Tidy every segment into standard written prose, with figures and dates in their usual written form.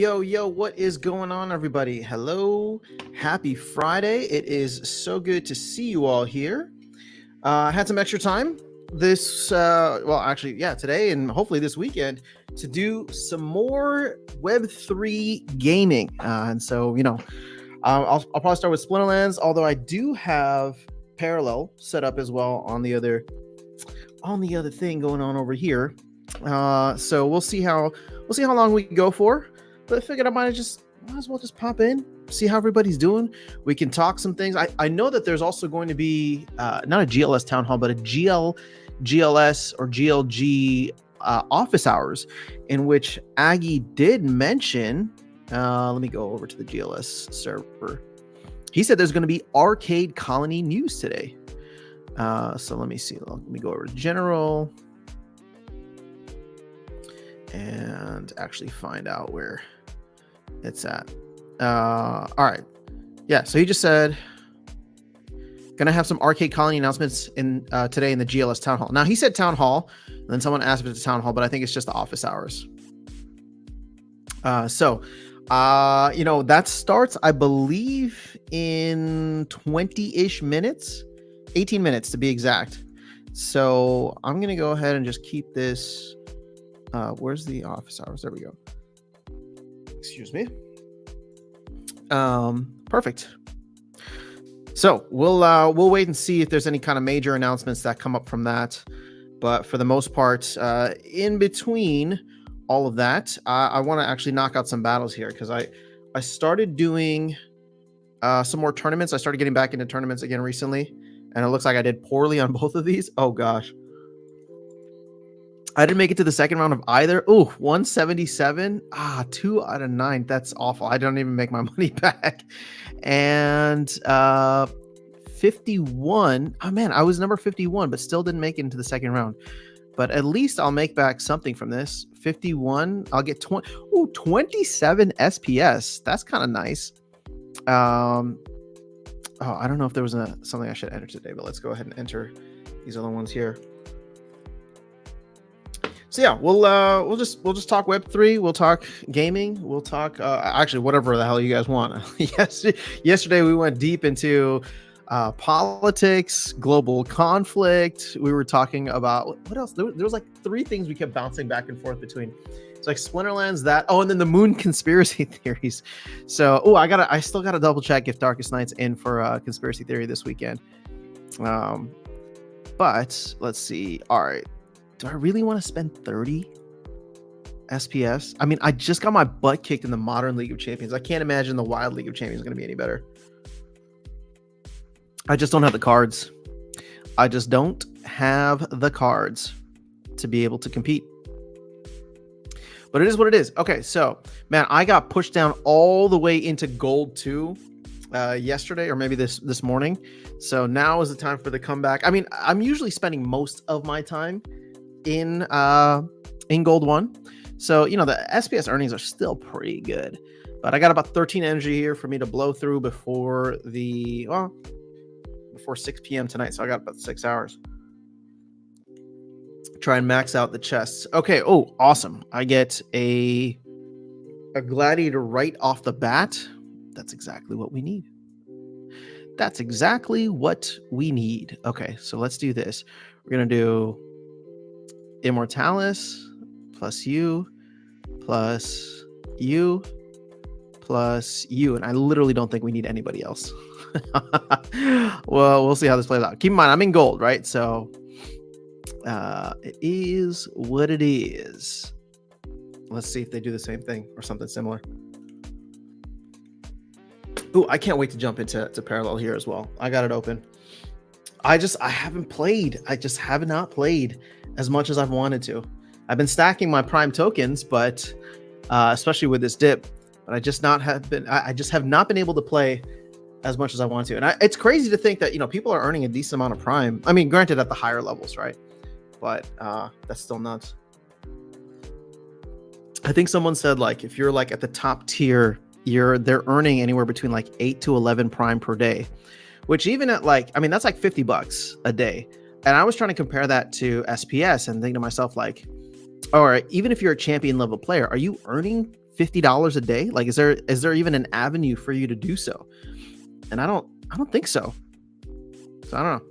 Yo, what is going on, everybody? Hello, happy Friday. It is so good to see you all here. I had some extra time today and hopefully this weekend to do some more Web3 gaming. I'll probably start with Splinterlands, although I do have Parallel set up as well on the other thing going on over here. So we'll see how long we can go for. But I figured I might as well just pop in, see how everybody's doing. We can talk some things. I know that there's also going to be not a GLS town hall, but a GLS or GLG office hours, in which Aggie did mention. Let me go over to the GLS server. He said there's going to be Arcade Colony news today. So let me see. Let me go over to general and actually find out where it's at. All right. Yeah. So he just said gonna have some Arcade Colony announcements in today in the GLS town hall. Now he said town hall, and then someone asked if it's a town hall, but I think it's just the office hours. That starts, I believe, in 20-ish minutes, 18 minutes to be exact. So I'm going to go ahead and just keep this. Where's the office hours? There we go. Excuse me. Perfect. So we'll wait and see if there's any kind of major announcements that come up from that. But for the most part, in between all of that, I want to actually knock out some battles here, because I started doing some more tournaments. I started getting back into tournaments again recently, and it looks like I did poorly on both of these. Oh gosh, I didn't make it to the second round of either. Oh, 177. 2 out of 9. That's awful. I don't even make my money back. And 51. Oh man, I was number 51, but still didn't make it into the second round. But at least I'll make back something from this. 51. I'll get 27 SPS. That's kind of nice. I don't know if there was something I should enter today, but let's go ahead and enter these other ones here. So yeah, we'll just talk Web3. We'll talk gaming. We'll talk actually whatever the hell you guys want. Yesterday we went deep into politics, global conflict. We were talking about what else? There was like 3 things we kept bouncing back and forth between. It's like Splinterlands, and then the moon conspiracy theories. So I still gotta double check if Darkest Night's in for conspiracy theory this weekend. But let's see. All right. Do I really want to spend 30 SPS? I mean, I just got my butt kicked in the Modern League of Champions. I can't imagine the Wild League of Champions is going to be any better. I just don't have the cards. I just don't have the cards to be able to compete. But it is what it is. Okay, so, man, I got pushed down all the way into Gold 2 yesterday, or maybe this morning. So now is the time for the comeback. I mean, I'm usually spending most of my time in Gold 1. So, the SPS earnings are still pretty good. But I got about 13 energy here for me to blow through before 6 p.m. tonight. So I got about 6 hours. Try and max out the chests. Okay. Oh, awesome. I get a gladiator right off the bat. That's exactly what we need. That's exactly what we need. Okay. So let's do this. We're going to do Immortalis plus you plus you plus you. And I literally don't think we need anybody else. Well, we'll see how this plays out. Keep in mind, I'm in gold, right? So it is what it is. Let's see if they do the same thing or something similar. Ooh, I can't wait to jump into Parallel here as well. I got it open. I haven't played. I just have not played as much as I've wanted to. I've been stacking my prime tokens, but especially with this dip, but I just have not been able to play as much as I want to. And it's crazy to think that, people are earning a decent amount of prime. I mean, granted at the higher levels, right? But that's still nuts. I think someone said, like, if you're like at the top tier, they're earning anywhere between like 8 to 11 prime per day, which even at that's like $50 a day. And I was trying to compare that to SPS and think to myself, like, all right, even if you're a champion level player, are you earning $50 a day? Like, is there even an avenue for you to do so? And I don't think so. So I don't know.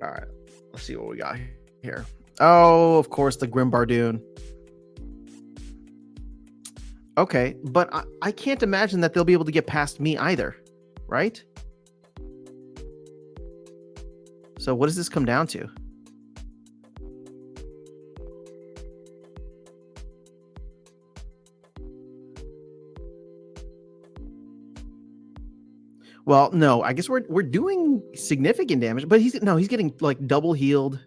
All right, let's see what we got here. Oh, of course, the Grim Bardoon. Okay, but I can't imagine that they'll be able to get past me either, right? So what does this come down to? Well, no, I guess we're doing significant damage, but he's getting like double healed.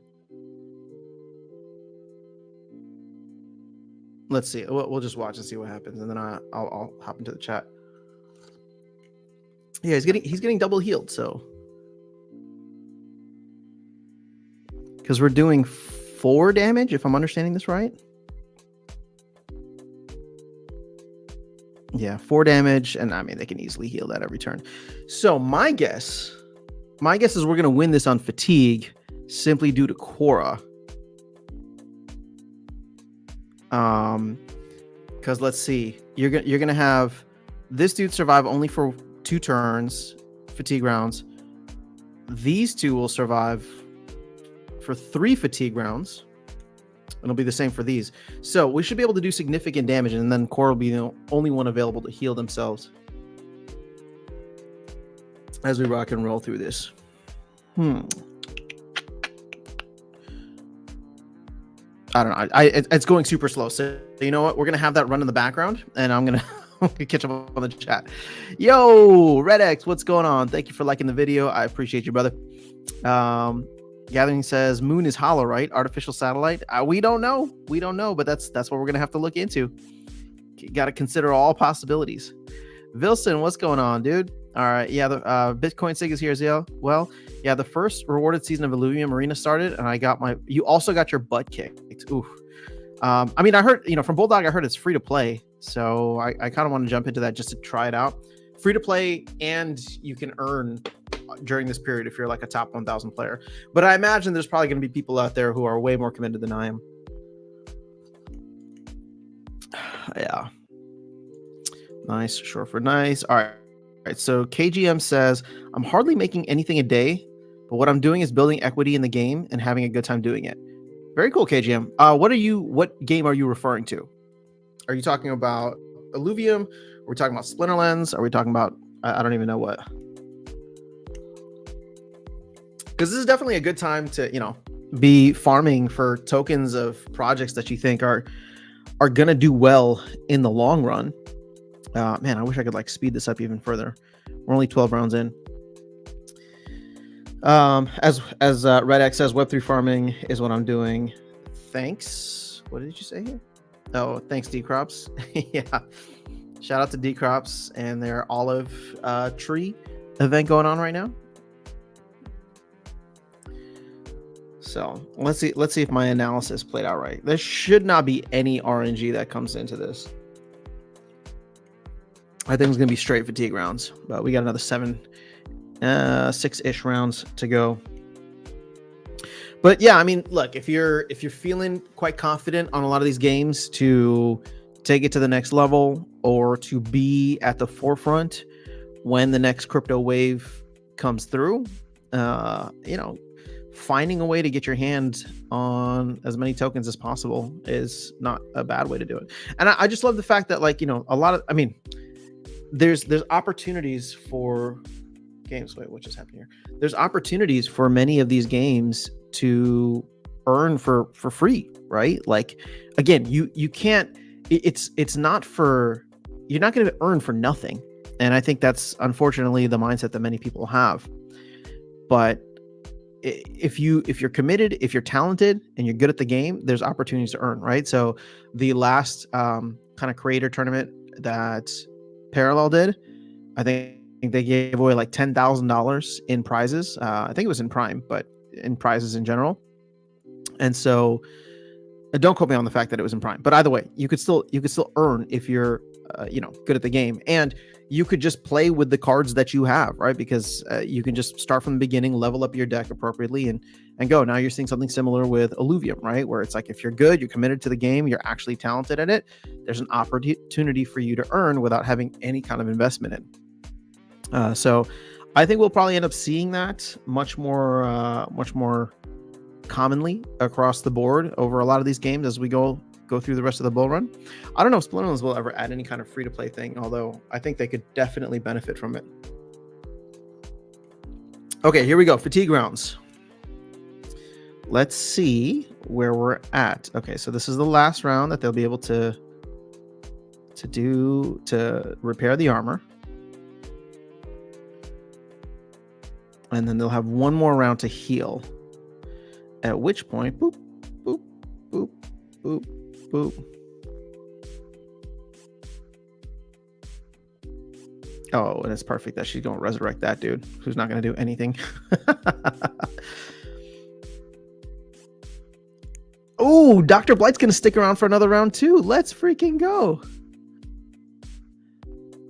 Let's see. We'll just watch and see what happens, and then I'll hop into the chat. Yeah, he's getting double healed, so because we're doing 4 damage, if I'm understanding this right. Yeah, 4 damage, and I mean they can easily heal that every turn. So my guess is we're gonna win this on fatigue, simply due to Quora. Because let's see, you're gonna have this dude survive only for 2 turns, fatigue rounds. These two will survive for 3 fatigue rounds. It'll be the same for these. So we should be able to do significant damage, and then Core will be the only one available to heal themselves as we rock and roll through this. I don't know. It's going super slow. So you know what? We're gonna have that run in the background, and I'm gonna catch up on the chat. Yo, Red X, what's going on? Thank you for liking the video. I appreciate you, brother. Gathering says Moon is hollow, right? Artificial satellite. We don't know. We don't know, but that's what we're gonna have to look into. Got to consider all possibilities. Vilson, what's going on, dude? All right, yeah. The Bitcoin Sig is here as well. Yeah, the first rewarded season of Illuvium Arena started, and I got my. You also got your butt kicked. Ooh. I mean, I heard from Bulldog. I heard it's free to play, so I kind of want to jump into that just to try it out. Free to play, and you can earn during this period if you're like a top 1,000 player. But I imagine there's probably going to be people out there who are way more committed than I am. Yeah. Nice, short for nice. All right. So KGM says, I'm hardly making anything a day, but what I'm doing is building equity in the game and having a good time doing it. Very cool, KGM. What game are you referring to? Are you talking about Illuvium? Are we talking about Splinterlands? Are we talking about, I don't even know what. Because this is definitely a good time to, be farming for tokens of projects that you think are going to do well in the long run. Man, I wish I could speed this up even further. We're only 12 rounds in. As Red X says, Web3 farming is what I'm doing. Thanks. What did you say here? Oh, thanks, D-Crops. Yeah. Shout out to D-Crops and their olive tree event going on right now. So let's see if my analysis played out right. There should not be any RNG that comes into this. I think it's gonna be straight fatigue rounds, but we got another 6-ish rounds to go. But yeah, I mean, look, if you're feeling quite confident on a lot of these games to take it to the next level or to be at the forefront when the next crypto wave comes through, finding a way to get your hand on as many tokens as possible is not a bad way to do it. And I just love the fact that there's opportunities for games. Wait, what just happened here? There's opportunities for many of these games to earn for free, right? Like, again, you can't. It's not for. You're not going to earn for nothing, and I think that's unfortunately the mindset that many people have. But if you're committed, if you're talented, and you're good at the game, there's opportunities to earn, right? So the last kind of creator tournament that Parallel did, I think they gave away like $10,000 in prizes. I think it was in Prime, but in prizes in general. And so Don't quote me on the fact that it was in Prime, but either way, you could still earn if you're good at the game, and you could just play with the cards that you have, right? Because you can just start from the beginning, level up your deck appropriately, and go. Now you're seeing something similar with Illuvium, right? Where it's like, if you're good, you're committed to the game, you're actually talented at it, there's an opportunity for you to earn without having any kind of investment in. So I think we'll probably end up seeing that much more commonly across the board over a lot of these games as we go through the rest of the bull run. I don't know if Splinterlands will ever add any kind of free-to-play thing, although I think they could definitely benefit from it. Okay, here we go. Fatigue rounds. Let's see where we're at. Okay, so this is the last round that they'll be able to repair the armor. And then they'll have one more round to heal. At which point, boop, boop, boop, boop, boop. Oh, and it's perfect that she's going to resurrect that dude who's not going to do anything. Oh, Dr. Blight's going to stick around for another round too. Let's freaking go.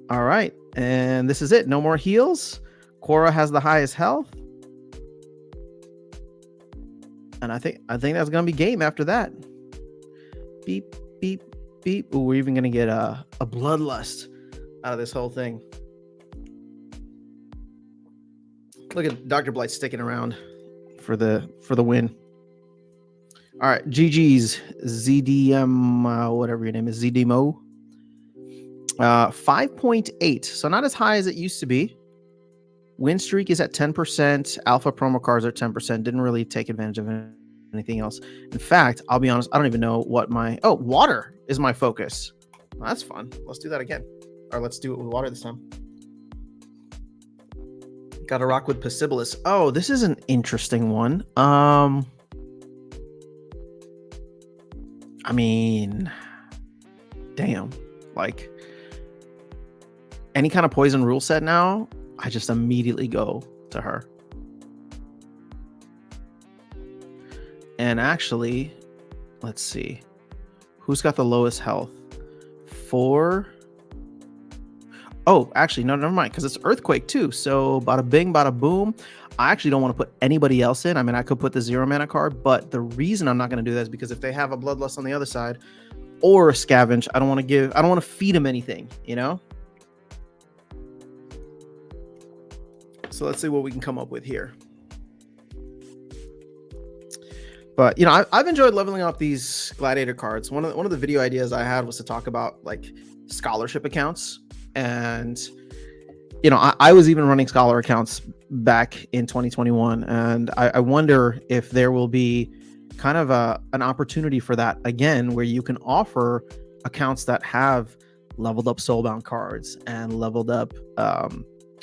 All right. And this is it. No more heals. Cora has the highest health. And I think that's going to be game after that. Beep, beep, beep. Ooh, we're even going to get a bloodlust out of this whole thing. Look at Dr. Blight sticking around for the win. All right, GG's ZDM, whatever your name is, ZDMO. 5.8, so not as high as it used to be. Win streak is at 10%. Alpha promo cards are 10%. Didn't really take advantage of anything else. In fact, I'll be honest, I don't even know what water is my focus. Well, that's fun. Let's do that again. Or let's do it with water this time. Got to rock with Possibilis. Oh, this is an interesting one. I mean, damn. Like, any kind of poison rule set now, I just immediately go to her. And actually, let's see. Who's got the lowest health? 4. Oh, actually, no, never mind, because it's Earthquake too. So bada bing, bada boom. I actually don't want to put anybody else in. I mean, I could put the 0 mana card, but the reason I'm not going to do that is because if they have a Bloodlust on the other side or a Scavenge, I don't want to feed them anything, you know? So let's see what we can come up with here. But, you know, I've enjoyed leveling up these Gladiator cards. One of the video ideas I had was to talk about like scholarship accounts. And, you know, I was even running scholar accounts back in 2021. And I wonder if there will be kind of an opportunity for that again, where you can offer accounts that have leveled up Soulbound cards and leveled up,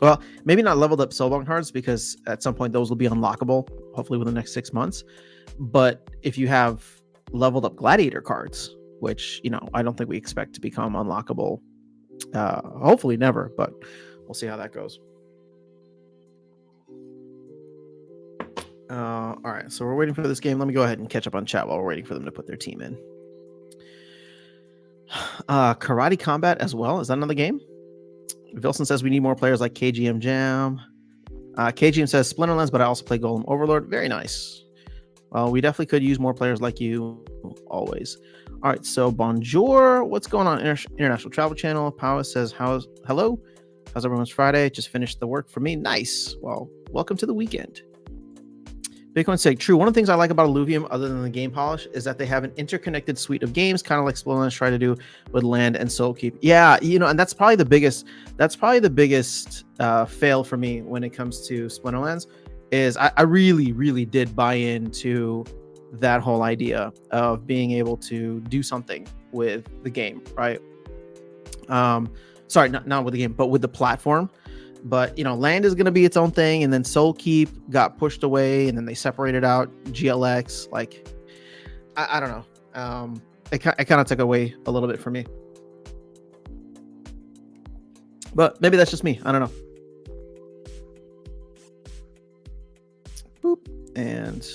well, maybe not leveled up Soulbound cards, because at some point those will be unlockable, hopefully within the next 6 months. But if you have leveled up Gladiator cards, which, you know, I don't think we expect to become unlockable, hopefully never, but we'll see how that goes. All right, so we're waiting for this game. Let me go ahead and catch up on chat while we're waiting for them to put their team in. Karate Combat as well. Is that another game? Vilson says we need more players like KGM Jam. KGM says Splinterlands, but I also play Golem Overlord. Very nice. Well, we definitely could use more players like you, always. All right, so bonjour. What's going on, International Travel Channel? Powis says, hello? How's everyone's Friday? Just finished the work for me. Nice. Well, welcome to the weekend. Bitcoin sake, true. One of the things I like about Illuvium, other than the game polish, is that they have an interconnected suite of games, kind of like Splinterlands try to do with Land and Soulkeep. Yeah, you know, and that's probably the biggest fail for me when it comes to Splinterlands, is I really, really did buy into that whole idea of being able to do something with the game, right? Sorry, not with the game, but with the platform. But, you know, Land is going to be its own thing, and then Soulkeep got pushed away, and then they separated out GLX. Like, I don't know. It kind of took away a little bit from me. But maybe that's just me. I don't know. Boop. And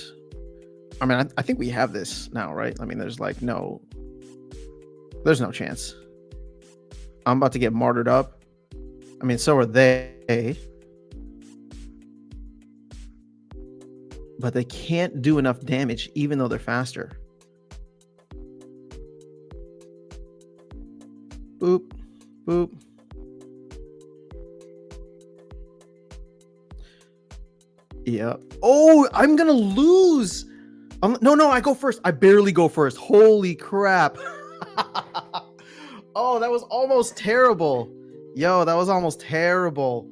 I mean, I think we have this now, right? I mean, there's no chance. I'm about to get martyred up. I mean, so are they. But they can't do enough damage, even though they're faster. Boop, boop. Yeah. Oh, I'm gonna lose. No, I go first. I barely go first. Holy crap. Oh, that was almost terrible. Yo, that was almost terrible.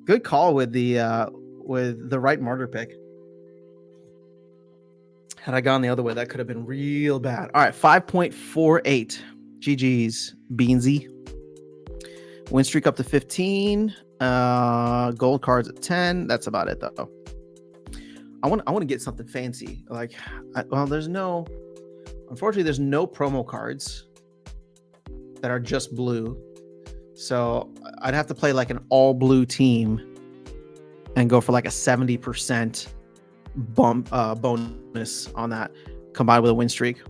Good call with the right martyr pick. Had I gone the other way, that could have been real bad. All right, 5.48. GG's, Beansy. Win streak up to 15. Gold cards at 10. That's about it, though. I want to get something fancy. Unfortunately, there's no promo cards that are just blue. So I'd have to play like an all blue team and go for like a 70% bump bonus on that, combined with a win streak.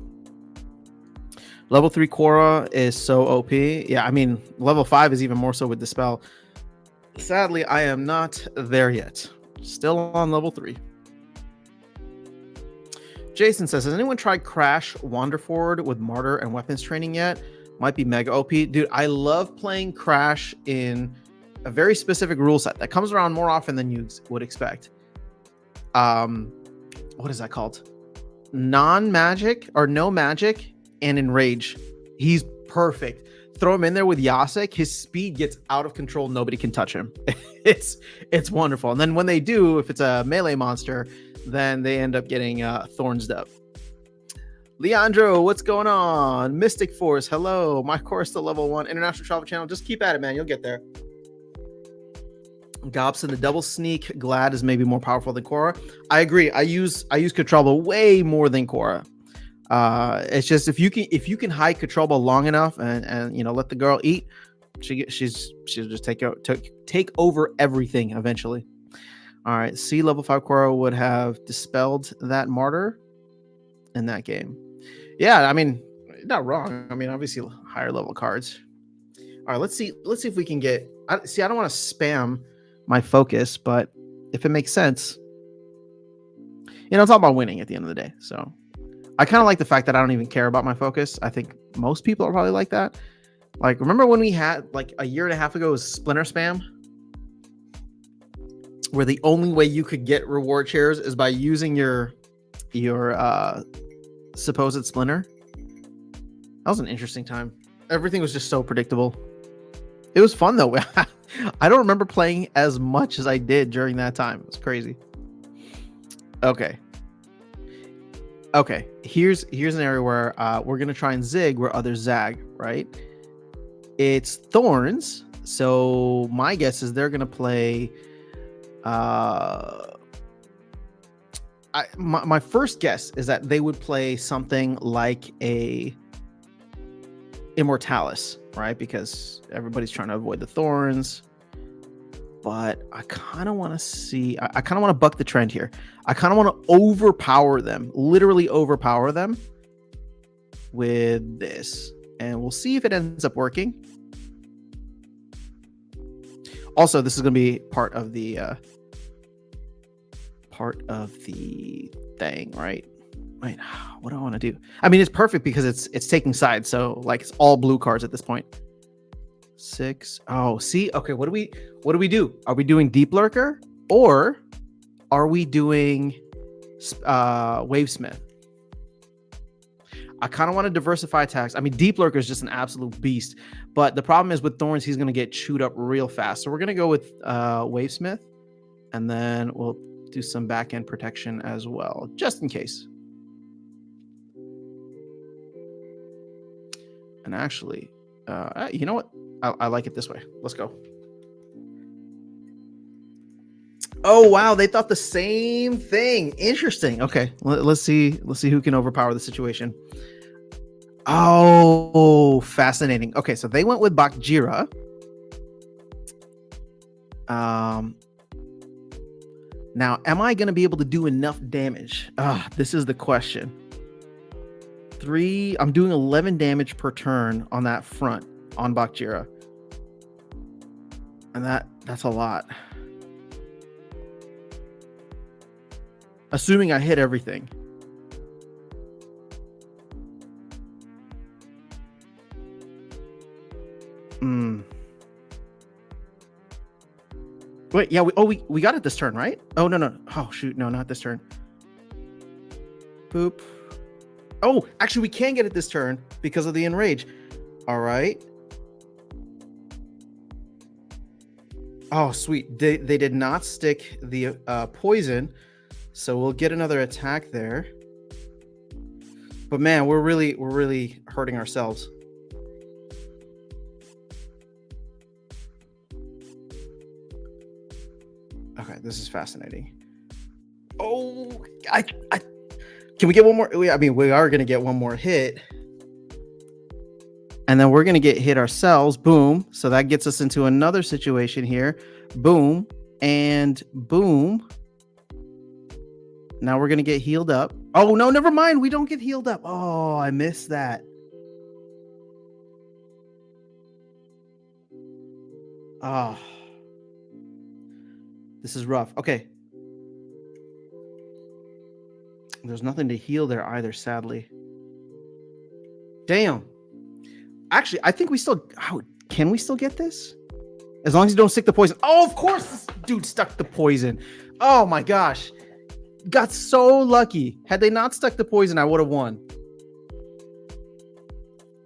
Level 3 Quora is so OP. Yeah, I mean, level 5 is even more so with Dispel. Sadly, I am not there yet. Still on level 3. Jason says, has anyone tried Crash Wanderford with Martyr and weapons training yet? Might be mega OP. Dude, I love playing Crash in a very specific rule set that comes around more often than you would expect. What is that called? Non-magic or no magic and enrage. He's perfect. Throw him in there with Yasek. His speed gets out of control. Nobody can touch him. It's wonderful. And then when they do, if it's a melee monster, then they end up getting thorns up. Leandro, what's going on? Mystic Force, hello. My course to level 1 international travel channel. Just keep at it, man. You'll get there. Gobson, the double sneak Glad is maybe more powerful than Korra. I agree. I use Katralba way more than Korra. It's just if you can hide Katralba long enough and let the girl eat, she'll just take over everything eventually. All right, C level 5 Korra would have dispelled that martyr in that game. Yeah, I mean, not wrong. I mean, obviously higher level cards. All right, let's see if we can get. I don't want to spam my focus, but if it makes sense, it's all about winning at the end of the day. So I kind of like the fact that I don't even care about my focus. I think most people are probably like that. Like, remember when we had like a year and a half ago was Splinter Spam, where the only way you could get reward shares is by using your supposed Splinter. That was an interesting time. Everything was just so predictable. It was fun though. I don't remember playing as much as I did during that time. It was crazy. Okay. Here's an area where we're gonna try and zig where others zag, right? It's Thorns. So my guess is they're gonna play my first guess is that they would play something like a Immortalis, right? Because everybody's trying to avoid the Thorns. But I kind of want to see, I kind of want to buck the trend here. I kind of want to overpower them, literally overpower them with this. And we'll see if it ends up working. Also, this is going to be part of the thing, right? Wait, what do I want to do? I mean, it's perfect because it's taking sides. So like it's all blue cards at this point. 6. Oh, see, okay. What do we do? Are we doing Deep Lurker or are we doing Wavesmith? I kind of want to diversify attacks. I mean, Deep Lurker is just an absolute beast, but the problem is with Thorns, he's going to get chewed up real fast. So we're going to go with Wavesmith, and then we'll do some back end protection as well, just in case. And actually, you know what? I like it this way. Let's go. Oh wow, they thought the same thing. Interesting. Okay, let's see who can overpower the situation. Oh, fascinating. Okay, so they went with Bakjira. Now, am I going to be able to do enough damage? This is the question. I'm doing 11 damage per turn on that front on Bakjira. And that's a lot. Assuming I hit everything. Wait, yeah, we got it this turn, right? Oh, no. Oh, shoot. No, not this turn. Boop. Oh, actually, we can get it this turn because of the enrage. All right. Oh, sweet. They did not stick the poison, so we'll get another attack there. But man, we're really hurting ourselves. Okay, this is fascinating. Oh, can we get one more? I mean, we are going to get one more hit. And then we're going to get hit ourselves. Boom. So that gets us into another situation here. Boom. And boom. Now we're going to get healed up. Oh, no, never mind. We don't get healed up. Oh, I missed that. Oh. This is rough. Okay. There's nothing to heal there either, sadly. Damn. Actually, I think we still... can we still get this? As long as you don't stick the poison. Oh, of course this dude stuck the poison. Oh my gosh. Got so lucky. Had they not stuck the poison, I would have won.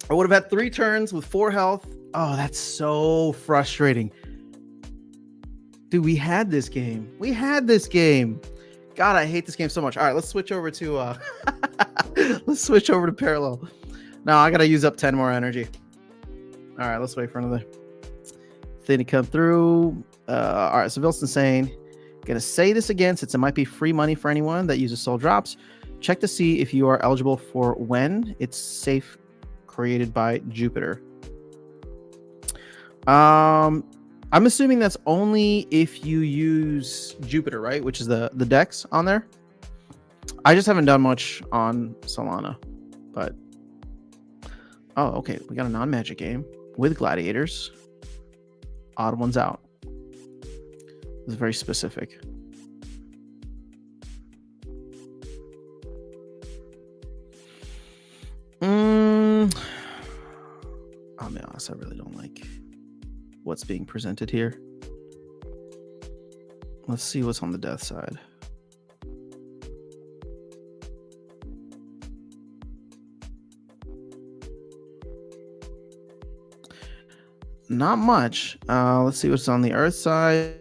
I would have had 3 turns with 4 health. Oh, that's so frustrating. Dude, we had this game. God, I hate this game so much. All right, let's switch over to let's switch over to parallel. Now I gotta use up 10 more energy. All right, let's wait for another thing to come through. All right, so Vilson's saying, gonna say this again since it might be free money for anyone that uses soul drops. Check to see if you are eligible for when it's safe created by Jupiter. I'm assuming that's only if you use Jupiter, right? Which is the dex on there. I just haven't done much on Solana, but oh, okay. We got a non-magic game with gladiators. Odd ones out. It's very specific. I'll be honest, I really don't like what's being presented here. Let's see what's on the death side. Not much. Let's see what's on the earth side.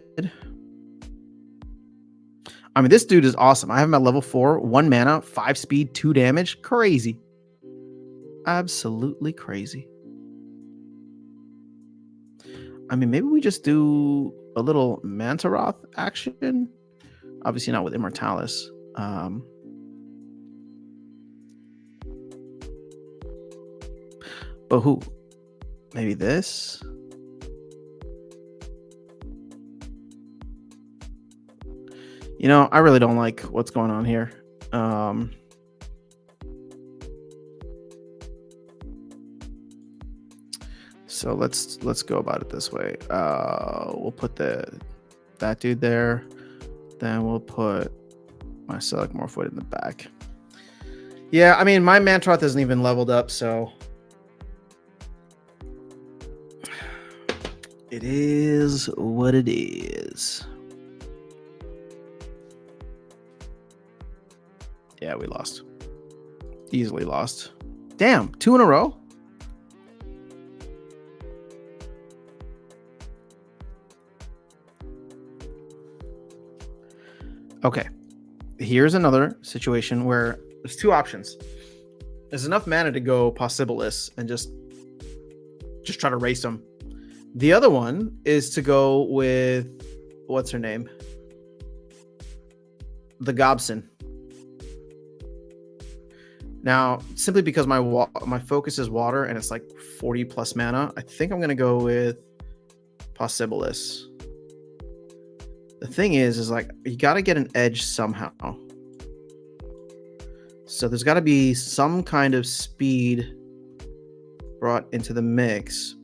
I mean, this dude is awesome. I have him at level 4, 1 mana, 5 speed, 2 damage. Crazy. Absolutely crazy. I mean, maybe we just do a little Mantaroth action. Obviously not with Immortalis. But who? Maybe this? You know, I really don't like what's going on here. So let's go about it this way. We'll put that dude there. Then we'll put my Select Morphoid in the back. Yeah, I mean, my Mantroth isn't even leveled up, so it is what it is. Yeah, we lost. Easily lost. Damn, 2 in a row? Okay, here's another situation where there's 2 options. There's enough mana to go Possibilis and just try to race them. The other one is to go with, what's her name? The Gobson. Now, simply because my focus is water and it's like 40 plus mana, I think I'm going to go with Possibilis. The thing is like you got to get an edge somehow. So there's got to be some kind of speed brought into the mix.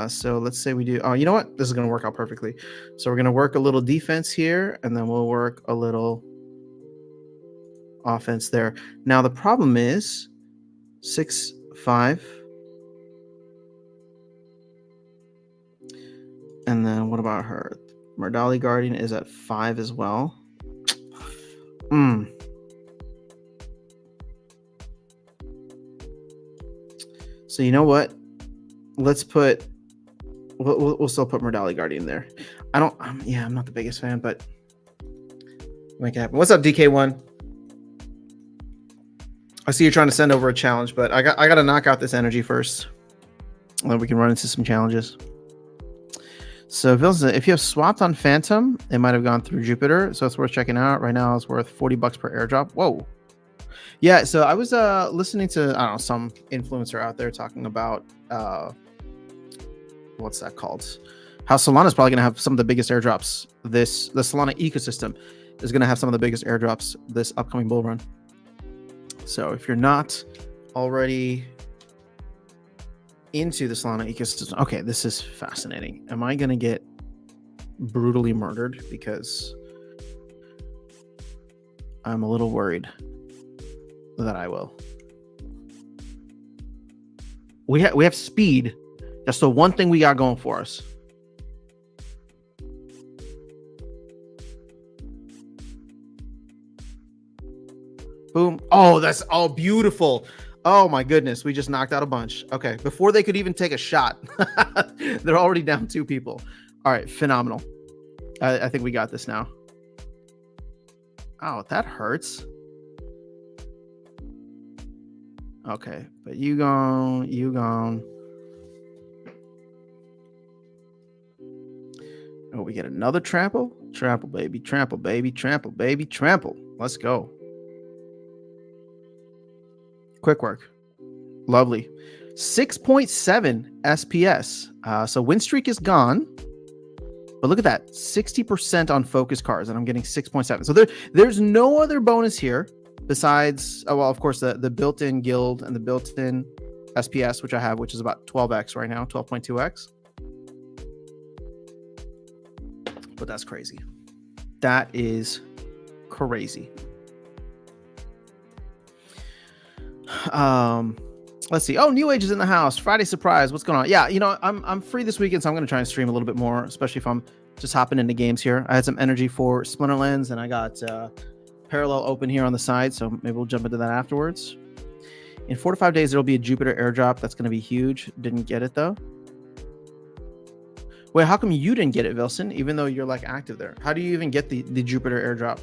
So let's say we do. Oh, you know what? This is going to work out perfectly. So we're going to work a little defense here, and then we'll work a little offense there. Now the problem is 6-5, and then what about her? Mardali Guardian is at 5 as well. So you know what? Let's put. We'll still put Mardali Guardian there. I'm not the biggest fan, but make it happen. What's up, DK1? I see you're trying to send over a challenge, but I got to knock out this energy first, and then we can run into some challenges. So if you have swapped on Phantom, it might have gone through Jupiter, so it's worth checking out. Right now, it's worth $40 per airdrop. Whoa. Yeah, so I was listening to some influencer out there talking about what's that called? How Solana's probably gonna have some of the biggest airdrops. The Solana ecosystem is gonna have some of the biggest airdrops this upcoming bull run. So if you're not already into the Solana ecosystem, okay, this is fascinating. Am I gonna get brutally murdered? Because I'm a little worried that I will. We have speed. That's the one thing we got going for us. Boom. Oh, that's all beautiful. Oh my goodness. We just knocked out a bunch. Okay. Before they could even take a shot, they're already down 2 people. All right. Phenomenal. I think we got this now. Oh, that hurts. Okay, but you gone. Oh, we get another trample? Trample, baby, trample, baby, trample, baby, trample. Let's go. Quick work. Lovely. 6.7 SPS. So win streak is gone. But look at that. 60% on focus cards, and I'm getting 6.7. So there's no other bonus here. Besides, of course, the built-in guild and the built-in SPS, which I have, which is about 12x right now, 12.2x. But that's crazy. That is crazy. Let's see. Oh, New Age is in the house. Friday surprise. What's going on? Yeah, I'm free this weekend, so I'm going to try and stream a little bit more, especially if I'm just hopping into games here. I had some energy for Splinterlands, and I got Parallel open here on the side, so maybe we'll jump into that afterwards. In 4 to 5 days, there'll be a Jupiter airdrop. That's going to be huge. Didn't get it, though. Wait, how come you didn't get it, Wilson, even though you're like active there? How do you even get the Jupiter airdrop?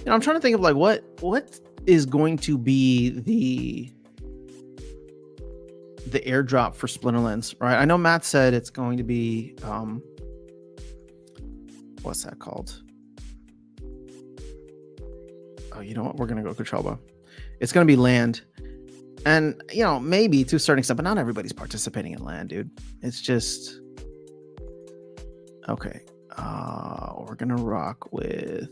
I'm trying to think of like what is going to be the airdrop for Splinterlands, right? I know Matt said it's going to be what's that called? Oh, you know what? We're gonna go Controlba. It's gonna be land, and maybe to a certain extent, but not everybody's participating in land, dude. It's just okay. We're gonna rock with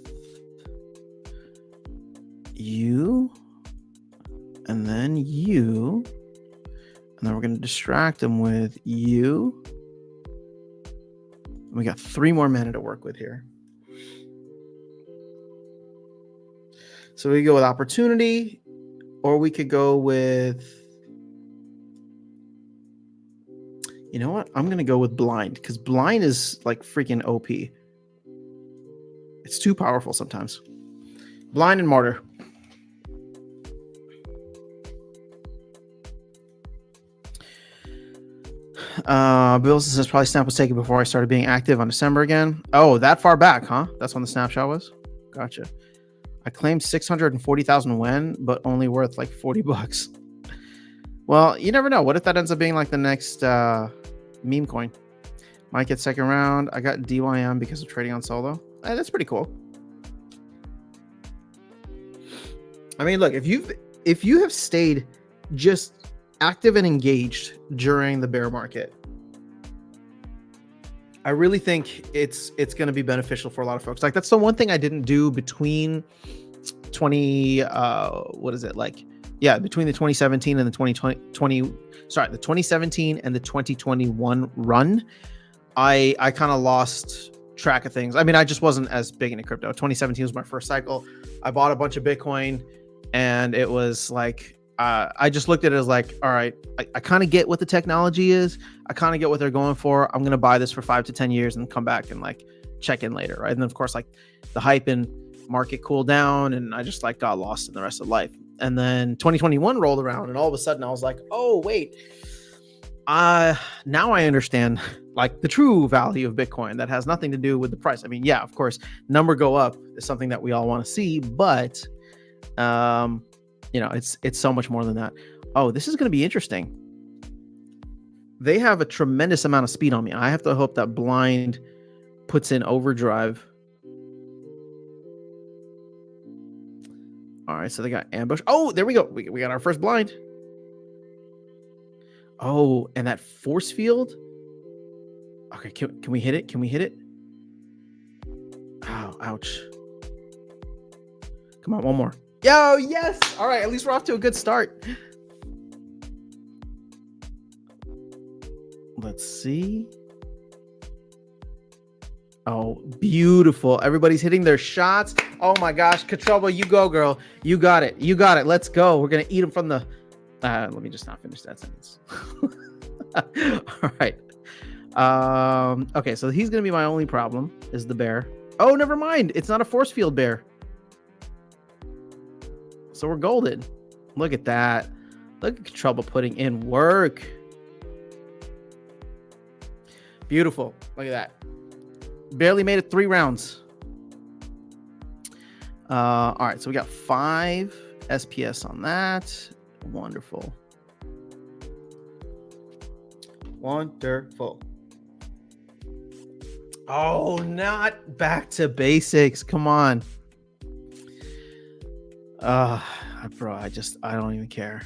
you, and then you, and then we're gonna distract them with you. We got 3 more mana to work with here. So we go with opportunity, or we could go with, you know what? I'm going to go with blind, because blind is like freaking OP. It's too powerful sometimes. Blind and martyr. Bill says probably snap was taken before I started being active on December again. Oh, that far back, huh? That's when the snapshot was. Gotcha. I claimed 640,000 when, but only worth like $40. Well, you never know. What if that ends up being like the next meme coin? Might get second round. I got DYM because of trading on solo. That's pretty cool. I mean, look, if you have stayed just active and engaged during the bear market, I really think it's going to be beneficial for a lot of folks. Like that's the one thing I didn't do between 20 what is it like? Yeah, between the 2017 and the 2020 sorry, the 2017 and the 2021 run, I kind of lost track of things. I mean, I just wasn't as big into crypto. 2017 was my first cycle. I bought a bunch of Bitcoin, and it was like I just looked at it as like, all right, I kind of get what the technology is. I kind of get what they're going for. I'm gonna buy this for 5 to 10 years and come back and like check in later, right? And then of course, like the hype and market cooled down, and I just like got lost in the rest of life. And then 2021 rolled around, and all of a sudden I was like, oh wait, now I understand like the true value of Bitcoin that has nothing to do with the price. I mean, yeah, of course, number go up is something that we all want to see, but it's so much more than that. Oh, this is going to be interesting. They have a tremendous amount of speed on me. I have to hope that blind puts in overdrive. All right, so they got ambush. Oh, there we go. We got our first blind. Oh, and that force field. Okay, can we hit it? Can we hit it? Oh, ouch. Come on, one more. Yo, yes. All right, at least we're off to a good start. Let's see. Oh, beautiful. Everybody's hitting their shots. Oh my gosh, Katrubba, you go, girl. You got it. You got it. Let's go. We're going to eat them from the... let me just not finish that sentence. All right. Okay, so he's going to be my only problem, is the bear. Oh, never mind. It's not a force field bear. So we're golden. Look at that. Look at Katrubba putting in work. Beautiful. Look at that. Barely made it 3 rounds. All right, so we got 5 SPS on that. Wonderful. Wonderful. Oh, not back to basics. Come on. Bro, I don't even care.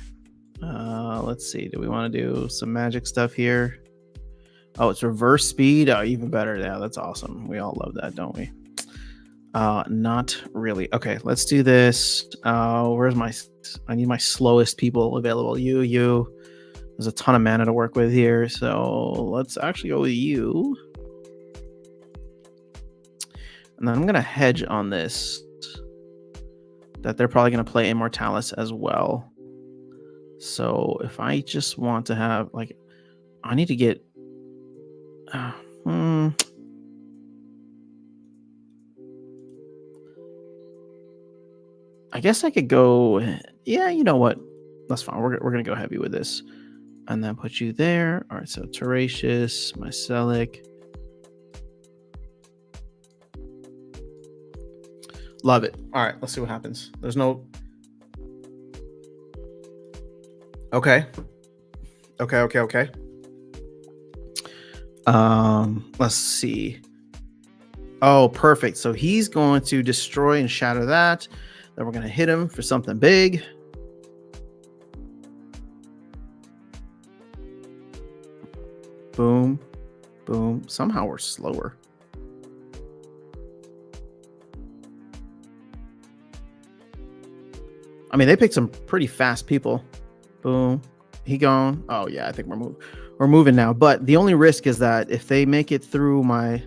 Let's see. Do we want to do some magic stuff here? Oh, it's reverse speed. Oh, even better. Yeah, that's awesome. We all love that, don't we? Not really. Okay, let's do this. Where's my... I need my slowest people available. You. There's a ton of mana to work with here, so let's actually go with you. And then I'm going to hedge on this, that they're probably going to play Immortalis as well. So if I just want to have, like, I need to get... I guess I could go... Yeah, you know what? That's fine. We're going to go heavy with this. And then put you there. All right, so Teratius, Mycelic. Love it. All right, let's see what happens. There's no... Okay. Let's see. Oh, perfect. So he's going to destroy and shatter that. Then we're going to hit him for something big. Boom. Boom. Somehow we're slower. I mean, they picked some pretty fast people. Boom. He gone. Oh, yeah, I think we're moving now. But the only risk is that if they make it through my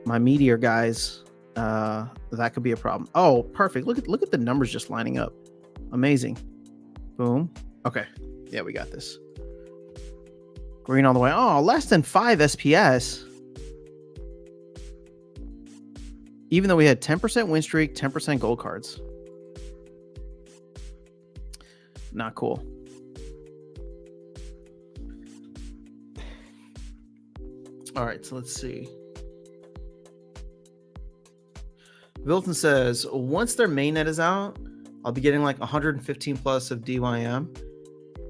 meteor guys, that could be a problem. Oh, perfect. Look at the numbers just lining up. Amazing. Boom. Okay. Yeah, we got this. Green all the way. Oh, less than 5 SPS. Even though we had 10% win streak, 10% gold cards. Not cool. All right, so let's see. Vilton says, once their mainnet is out, I'll be getting like 115 plus of DYM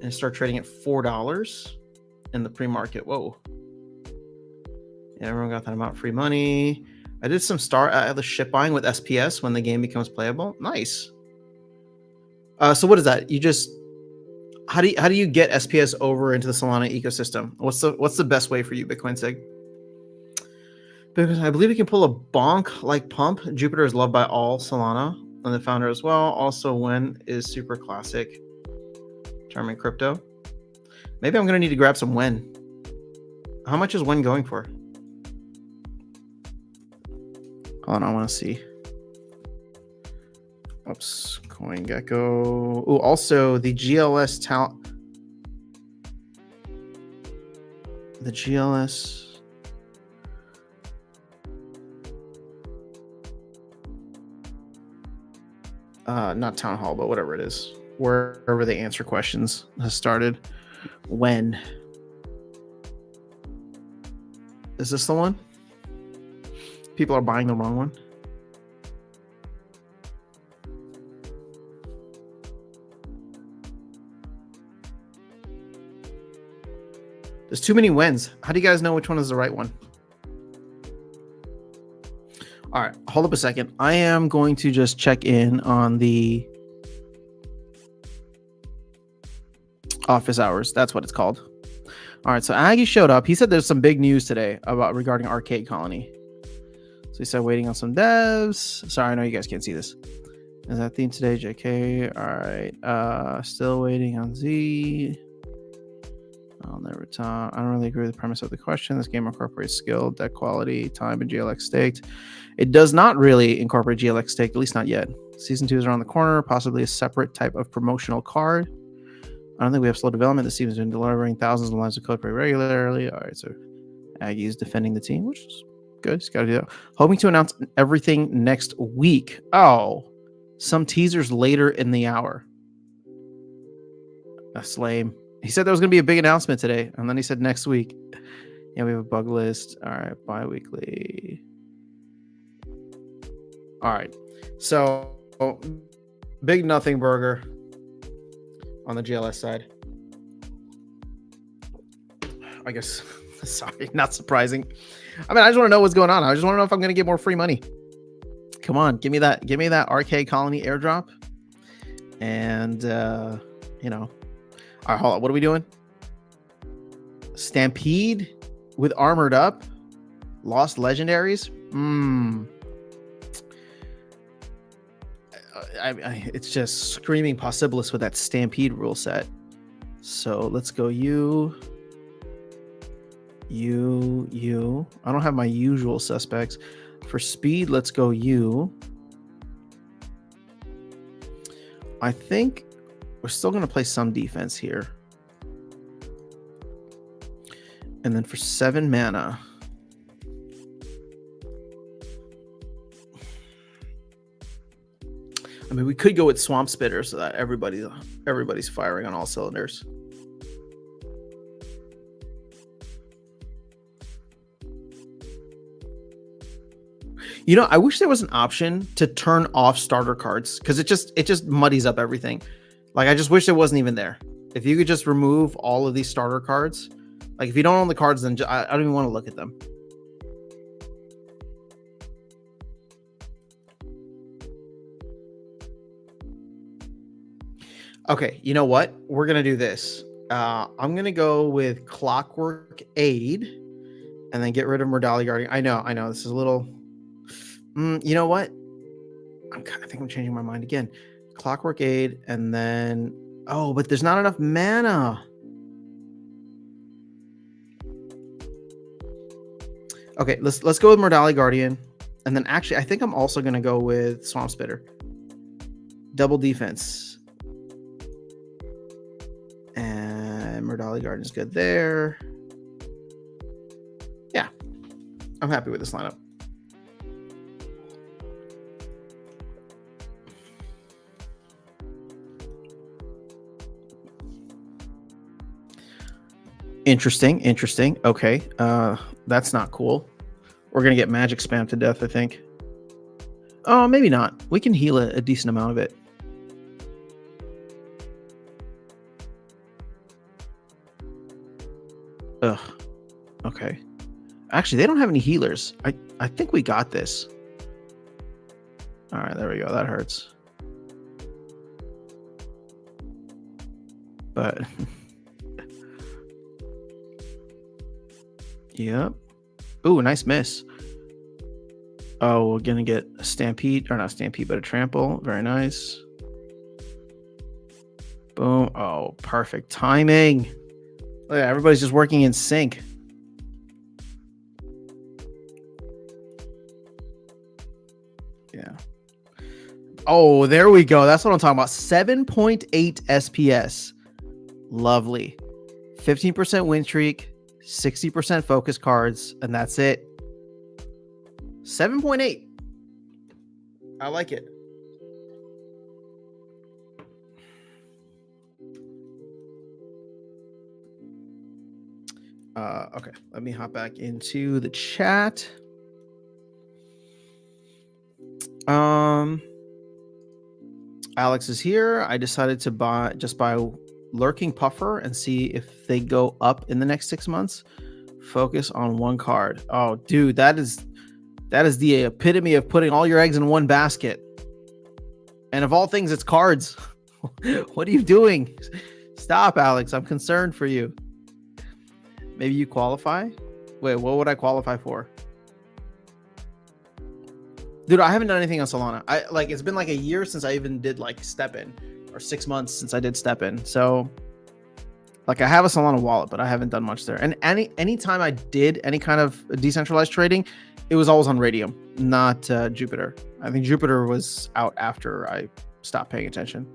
and start trading at $4 in the pre-market. Whoa. Yeah, everyone got that amount of free money. I did some the ship buying with SPS when the game becomes playable. Nice. So what is that? You just... How do you get SPS over into the Solana ecosystem? What's the best way for you, Bitcoin Sig? Because I believe you can pull a bonk-like pump. Jupiter is loved by all. Solana and the founder as well. Also, Wen is super classic. Charming crypto. Maybe I'm going to need to grab some Wen. How much is Wen going for? Hold on, I want to see. Oops, CoinGecko. Oh, also the GLS talent. The GLS. Not town hall, but whatever it is, wherever they answer questions has started. When is this the one? People are buying the wrong one. There's too many wins. How do you guys know which one is the right one? All right, hold up a second. I am going to just check in on the office hours. That's what it's called. All right, so Aggie showed up. He said there's some big news today regarding Arcade Colony. So he said waiting on some devs. Sorry, I know you guys can't see this. Is that theme today, JK? All right, still waiting on Z. I'll never talk. I don't really agree with the premise of the question. This game incorporates skill, deck quality, time, and GLX staked. It does not really incorporate GLX staked, at least not yet. Season 2 is around the corner, possibly a separate type of promotional card. I don't think we have slow development. This team has been delivering thousands of lines of code pretty regularly. All right, so Aggie is defending the team, which is good. He's got to do that. Hoping to announce everything next week. Oh, some teasers later in the hour. That's lame. He said there was going to be a big announcement today, and then he said next week. Yeah, we have a bug list. All right, bi-weekly. All right, so big nothing burger on the GLS side. I guess, sorry, not surprising. I mean, I just want to know what's going on. I just want to know if I'm going to get more free money. Come on, give me that Arcade Colony airdrop, and you know. All right, hold on. What are we doing? Stampede with armored up, lost legendaries. It's just screaming Possibilis with that Stampede rule set. So let's go you. I don't have my usual suspects. For speed, let's go you. I think we're still going to play some defense here. And then for 7 mana, I mean, we could go with Swamp Spitter so that everybody's firing on all cylinders. You know, I wish there was an option to turn off starter cards because it just muddies up everything. Like, I just wish it wasn't even there. If you could just remove all of these starter cards, like if you don't own the cards, then I don't even want to look at them. Okay, you know what? We're going to do this. I'm going to go with Clockwork Aid and then get rid of Mordali Guardian. I know. This is a little... you know what? I think I'm changing my mind again. Clockwork Aid and then... Oh, but there's not enough mana. Okay, let's go with Mordali Guardian. And then actually, I think I'm also going to go with Swamp Spitter. Double defense. And Mordali Guardian's good there. Yeah. I'm happy with this lineup. Interesting. Okay. That's not cool. We're going to get magic spam to death, I think. Oh, maybe not. We can heal a decent amount of it. Ugh. Okay. Actually, they don't have any healers. I think we got this. All right, there we go. That hurts. But... Yep. Ooh, nice miss. Oh, we're gonna get a stampede, or not stampede, but a trample. Very nice. Boom. Oh, perfect timing. Look, everybody's just working in sync. Yeah. Oh, there we go. That's what I'm talking about. 7.8 SPS. Lovely. 15% win streak, 60% focus cards, and that's it. 7.8. I like it. Okay, let me hop back into the chat. Alex is here. I decided to buy Lurking Puffer and see if they go up in the next 6 months. Focus on one card. Oh, dude, that is the epitome of putting all your eggs in one basket. And of all things, it's cards. What are you doing? Stop, Alex. I'm concerned for you. Maybe you qualify? Wait, what would I qualify for? Dude, I haven't done anything on Solana. It's been like a year since I even did like Step In, or 6 months since I did Step In. So like I have a Solana wallet, but I haven't done much there. And any time I did any kind of decentralized trading, it was always on Radium, not Jupiter. I think Jupiter was out after I stopped paying attention.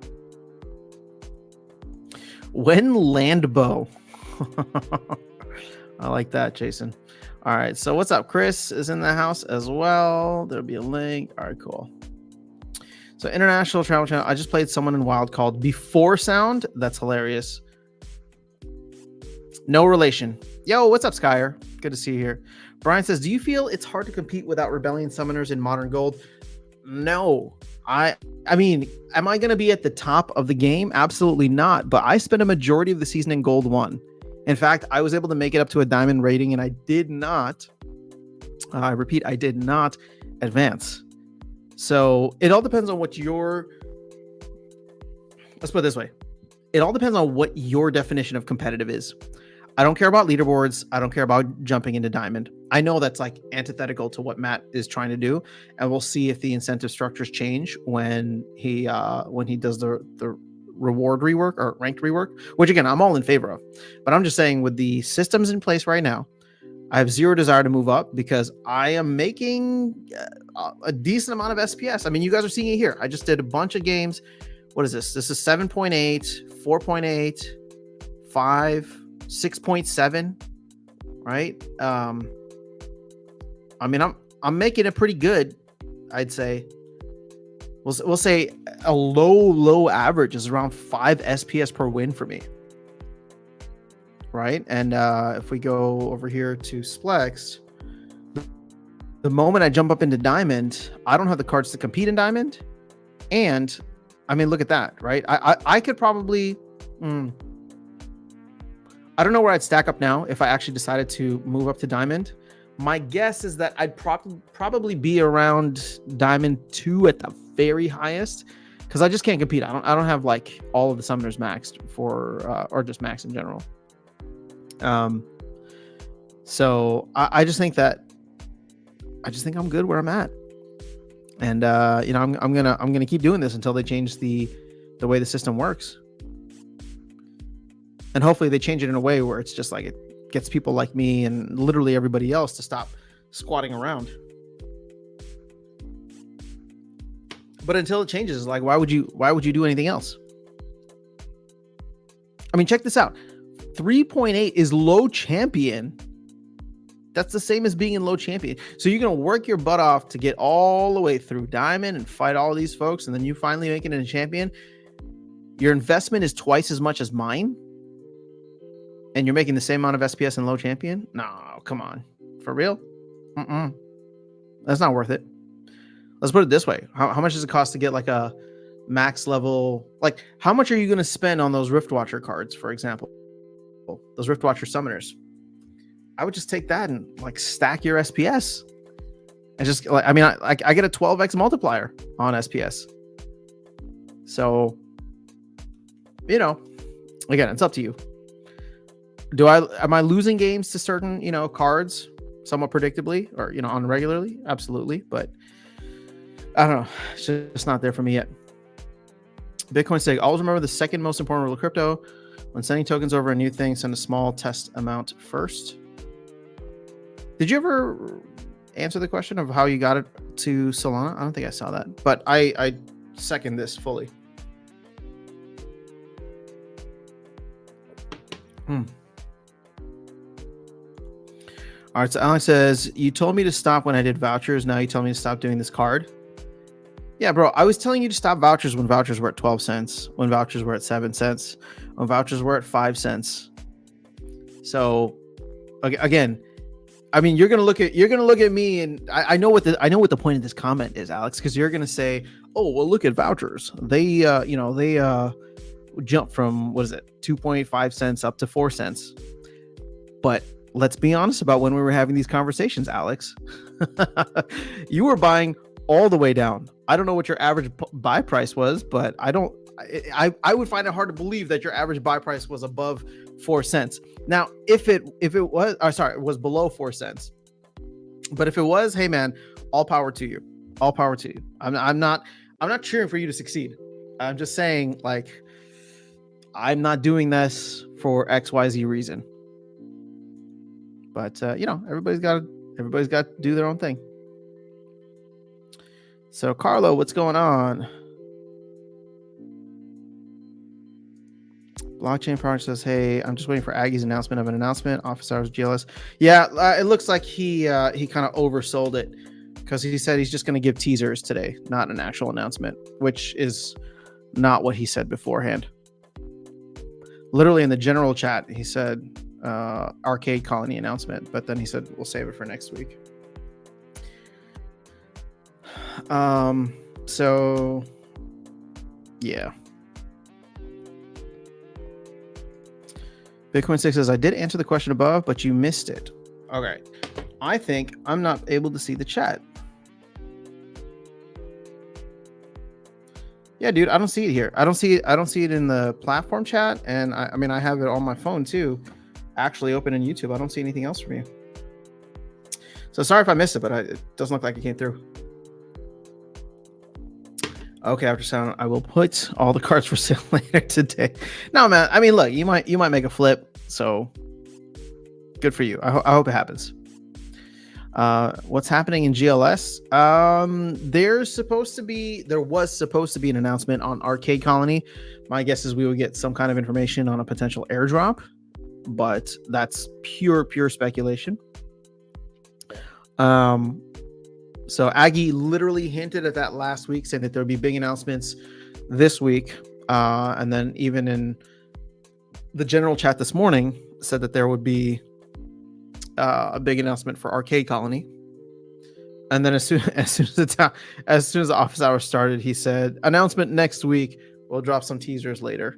When Landbow. I like that, Jason. All right, so what's up? Chris is in the house as well. There'll be a link. All right, cool. So International Travel Channel. I just played someone in Wild called Before Sound. That's hilarious. No relation. Yo, what's up, Skyer? Good to see you here. Brian says, do you feel it's hard to compete without Rebellion Summoners in Modern Gold? No. I mean, am I going to be at the top of the game? Absolutely not. But I spent a majority of the season in Gold 1. In fact, I was able to make it up to a diamond rating, and I did not, I repeat, I did not advance. So it all depends on what let's put it this way. It all depends on what your definition of competitive is. I don't care about leaderboards. I don't care about jumping into diamond. I know that's like antithetical to what Matt is trying to do, and we'll see if the incentive structures change when he does the reward rework or ranked rework, which again, I'm all in favor of. But I'm just saying, with the systems in place right now, I have zero desire to move up because I am making a decent amount of SPS. I mean, you guys are seeing it here. I just did a bunch of games. What is this? This is 7.8, 4.8, 5, 6.7, right? I mean, I'm making it pretty good, I'd say. We'll say a low average is around 5 SPS per win for me, right? And if we go over here to Splex, the moment I jump up into Diamond, I don't have the cards to compete in Diamond. And I mean, look at that, right? I could probably, I don't know where I'd stack up now if I actually decided to move up to Diamond. My guess is that I'd probably be around Diamond 2 at the very highest, because I just can't compete. I don't have like all of the summoners maxed for or just max in general. So I just think I'm good where I'm at, and I'm gonna keep doing this until they change the way the system works, and hopefully they change it in a way where it's just like it gets people like me and literally everybody else to stop squatting around. But until it changes, like, why would you do anything else? I mean, check this out. 3.8 is low champion. That's the same as being in low champion. So you're going to work your butt off to get all the way through diamond and fight all these folks, and then you finally make it in a champion. Your investment is twice as much as mine, and you're making the same amount of SPS in low champion? No, come on. For real? That's not worth it. Let's put it this way. How much does it cost to get like a max level? Like, how much are you going to spend on those Riftwatcher cards, for example? Those Riftwatcher summoners. I would just take that and like stack your SPS. And just like, I mean, I get a 12x multiplier on SPS. So, again, it's up to you. Am I losing games to certain, cards? somewhat predictably or, on regularly. Absolutely. But I don't know. It's just not there for me yet. Bitcoin saying, always remember the second most important rule of crypto. When sending tokens over a new thing, send a small test amount first. Did you ever answer the question of how you got it to Solana? I don't think I saw that, but I second this fully. All right, so Alex says, you told me to stop when I did vouchers. Now you tell me to stop doing this card. Yeah, bro, I was telling you to stop vouchers when vouchers were at 12 cents, when vouchers were at 7 cents, when vouchers were at 5 cents. So again, I mean, you're gonna look at me, and I know what the point of this comment is, Alex, because you're gonna say, oh, well, look at vouchers. They jump from, what is it, 2.5 cents up to 4 cents. But let's be honest about when we were having these conversations, Alex. You were buying all the way down. I don't know what your average buy price was, but I would find it hard to believe that your average buy price was above 4 cents. Now, if it was, it was below 4 cents. But if it was, hey man, all power to you. All power to you. I'm not cheering for you to succeed. I'm just saying, like, I'm not doing this for XYZ reason. But everybody's got to do their own thing. So Carlo, what's going on? Blockchain Project says, hey, I'm just waiting for Aggie's announcement of an announcement. Office hours GLS. Yeah, it looks like he kind of oversold it, because he said he's just going to give teasers today, not an actual announcement, which is not what he said beforehand. Literally in the general chat, he said arcade colony announcement, but then he said we'll save it for next week. So yeah. Bitcoin 6 says, I did answer the question above, but you missed it. Okay. I think I'm not able to see the chat. Yeah, dude, I don't see it here. I don't see it in the platform chat. And I mean, I have it on my phone too, actually open in YouTube. I don't see anything else from you. So sorry if I missed it, but it doesn't look like it came through. Okay, after sound, I will put all the cards for sale later today. No, man. I mean, look, you might make a flip. So good for you. I hope it happens. What's happening in GLS? There was supposed to be an announcement on Arcade Colony. My guess is we would get some kind of information on a potential airdrop, but that's pure speculation. So Aggie literally hinted at that last week, saying that there would be big announcements this week. And then even in the general chat this morning said that there would be a big announcement for Arcade Colony. And then as soon as the office hours started, he said, announcement next week. We'll drop some teasers later.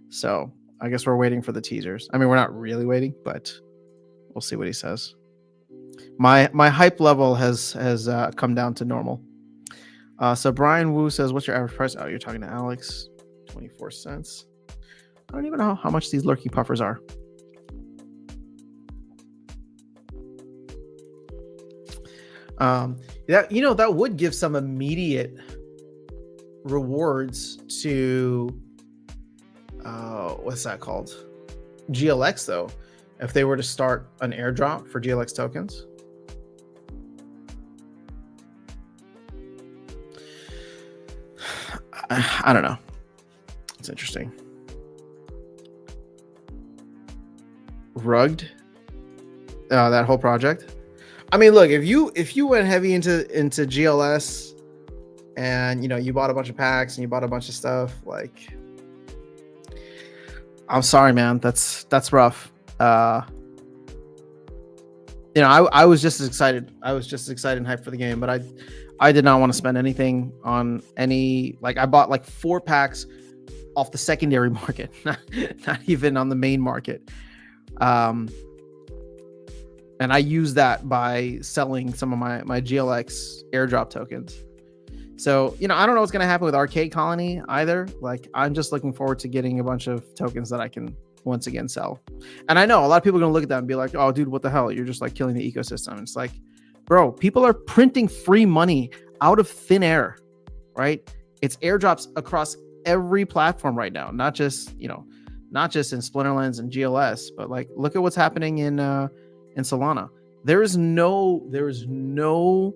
So I guess we're waiting for the teasers. I mean, we're not really waiting, but we'll see what he says. My hype level has come down to normal. So Brian Wu says, what's your average price? Oh, you're talking to Alex. 24 cents. I don't even know how much these lurky puffers are. That would give some immediate rewards to what's that called? GLX, though, if they were to start an airdrop for GLX tokens. I don't know. It's interesting. Rugged, that whole project. I mean, look, if you went heavy into GLS and you bought a bunch of packs and you bought a bunch of stuff, like, I'm sorry, man, that's rough. I was just as excited. I was just as excited and hyped for the game, but I did not want to spend anything on any, like, I bought like 4 packs off the secondary market, not even on the main market. And I use that by selling some of my GLX airdrop tokens. So, I don't know what's going to happen with Arcade Colony either. Like, I'm just looking forward to getting a bunch of tokens that I can once again sell. And I know a lot of people are going to look at that and be like, oh, dude, what the hell? You're just like killing the ecosystem. It's like, bro, people are printing free money out of thin air, right? It's airdrops across every platform right now, not just in Splinterlands and GLS, but like, look at what's happening in Solana. There is no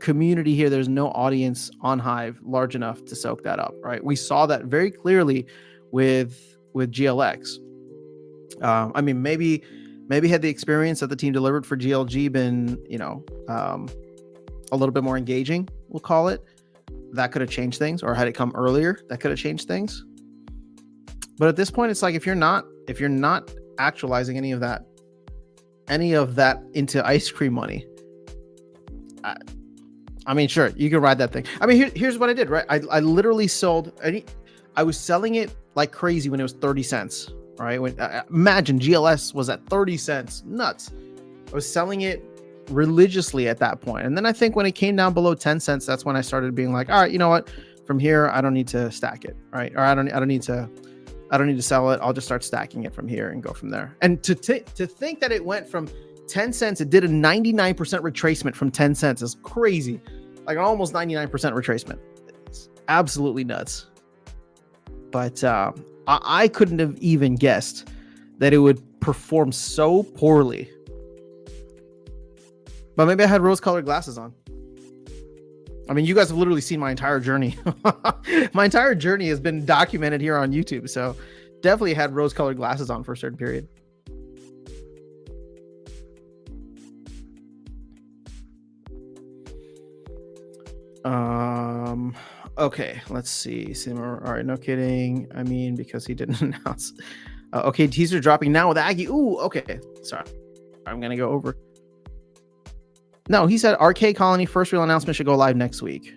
community here. There's no audience on Hive large enough to soak that up, right? We saw that very clearly with GLX. I mean, maybe had the experience that the team delivered for GLG been, a little bit more engaging, we'll call it, that could have changed things, or had it come earlier, that could have changed things. But at this point, it's like, if you're not actualizing any of that into ice cream money, I mean, sure, you can ride that thing. I mean, here's what I did, right? I literally sold. I was selling it like crazy when it was 30 cents, right? Imagine GLS was at 30 cents, nuts. I was selling it religiously at that point. And then I think when it came down below 10 cents, that's when I started being like, all right, you know what? From here, I don't need to stack it, right? Or I don't need to sell it. I'll just start stacking it from here and go from there. And to think that it went from 10 cents, it did a 99% retracement from 10 cents is crazy. Like almost 99% retracement. It's absolutely nuts. But I couldn't have even guessed that it would perform so poorly. But maybe I had rose-colored glasses on. I mean, you guys have literally seen my entire journey. My entire journey has been documented here on YouTube. So definitely had rose-colored glasses on for a certain period. Okay, let's see. All right, no kidding. I mean, because he didn't announce. Okay, teaser dropping now with Aggie. Ooh, okay. Sorry, I'm gonna go over. No, he said Arcade Colony first real announcement should go live next week.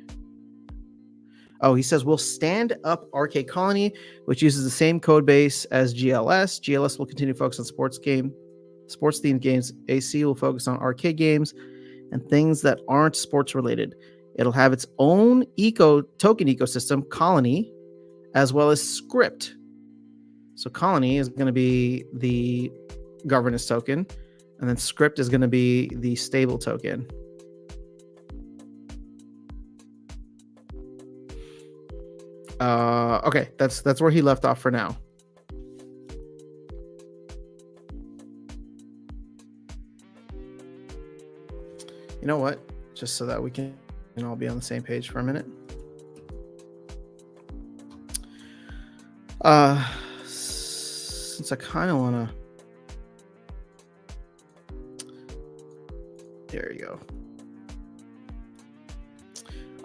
Oh, he says we'll stand up Arcade Colony, which uses the same code base as GLS. GLS will continue to focus on sports themed games. AC will focus on arcade games and things that aren't sports related. It'll have its own token ecosystem, Colony, as well as Script. So Colony is going to be the governance token, and then Script is going to be the stable token. Okay, that's where he left off for now. You know what? Just so that we can all be on the same page for a minute. Since I kind of want to. There you go.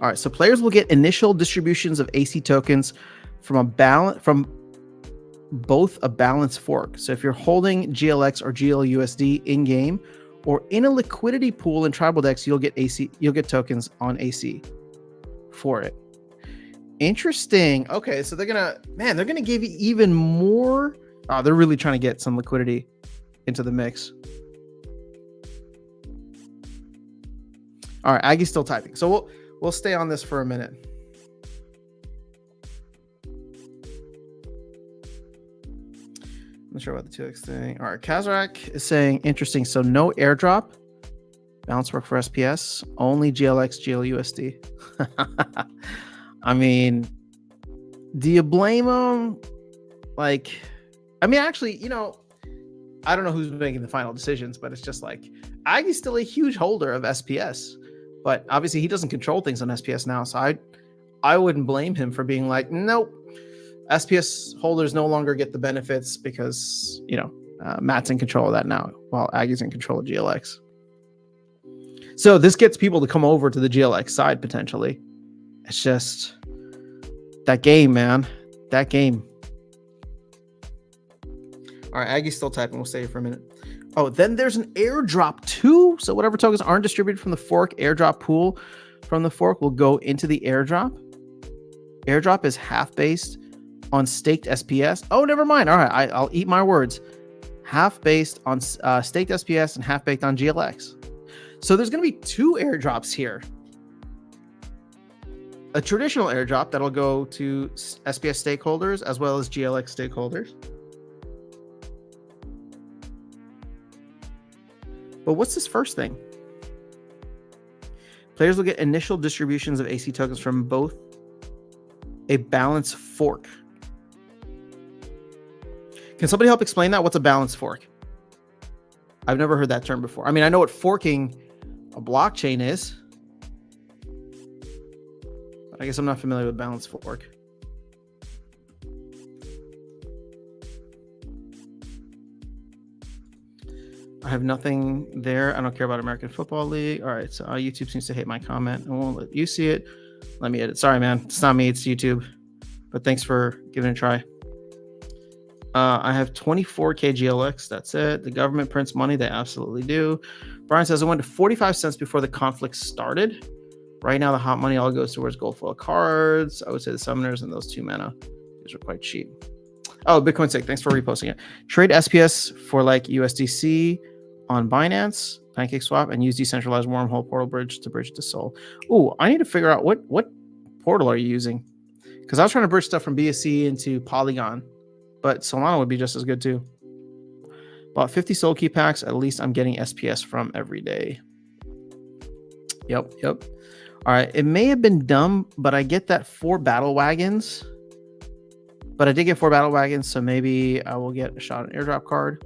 All right, so players will get initial distributions of AC tokens from both a balance fork. So if you're holding GLX or GLUSD in game or in a liquidity pool in Tribal Decks, you'll get tokens on AC for it. Interesting. Okay, so they're gonna give you even more. Oh, they're really trying to get some liquidity into the mix. All right, Aggie's still typing, so we'll stay on this for a minute. I'm not sure about the 2x thing. All right, Kazrak is saying interesting. So no airdrop, balance work for SPS, only GLX, GLUSD. I mean, do you blame them? Like, I mean, actually, I don't know who's making the final decisions, but it's just like Aggie's still a huge holder of SPS. But obviously he doesn't control things on SPS now. So I wouldn't blame him for being like, nope, SPS holders no longer get the benefits because, Matt's in control of that now while Aggie's in control of GLX. So this gets people to come over to the GLX side potentially. It's just that game, man. That game. All right, Aggie's still typing. We'll stay here for a minute. Oh, then there's an airdrop too. So whatever tokens aren't distributed from the fork, airdrop pool from the fork will go into the airdrop. Airdrop is half based on staked SPS. Oh, never mind. All right, I'll eat my words. Half based on staked SPS and half baked on GLX. So there's going to be two airdrops here. A traditional airdrop that'll go to SPS stakeholders as well as GLX stakeholders. But what's this first thing? Players will get initial distributions of AC tokens from both a balance fork. Can somebody help explain that? What's a balance fork? I've never heard that term before. I mean, I know what forking a blockchain is, but I guess I'm not familiar with balance fork. I have nothing there. I don't care about American Football League. All right, so YouTube seems to hate my comment. I won't let you see it. Let me edit. Sorry, man. It's not me. It's YouTube. But thanks for giving it a try. I have 24K GLX. That's it. The government prints money. They absolutely do. Brian says, I went to 45 cents before the conflict started. Right now, the hot money all goes towards gold foil cards. I would say the summoners and those 2 mana. These are quite cheap. Oh, Bitcoin Sick. Thanks for reposting it. Trade SPS for like USDC on Binance, PancakeSwap, and use decentralized wormhole portal bridge to bridge to Sol. Ooh, I need to figure out what portal are you using? Because I was trying to bridge stuff from BSC into Polygon, but Solana would be just as good too. Bought 50 Soul Key packs. At least I'm getting SPS from every day. Yep. All right. It may have been dumb, but I get that 4 battle wagons. But I did get 4 battle wagons, so maybe I will get a shot at an airdrop card.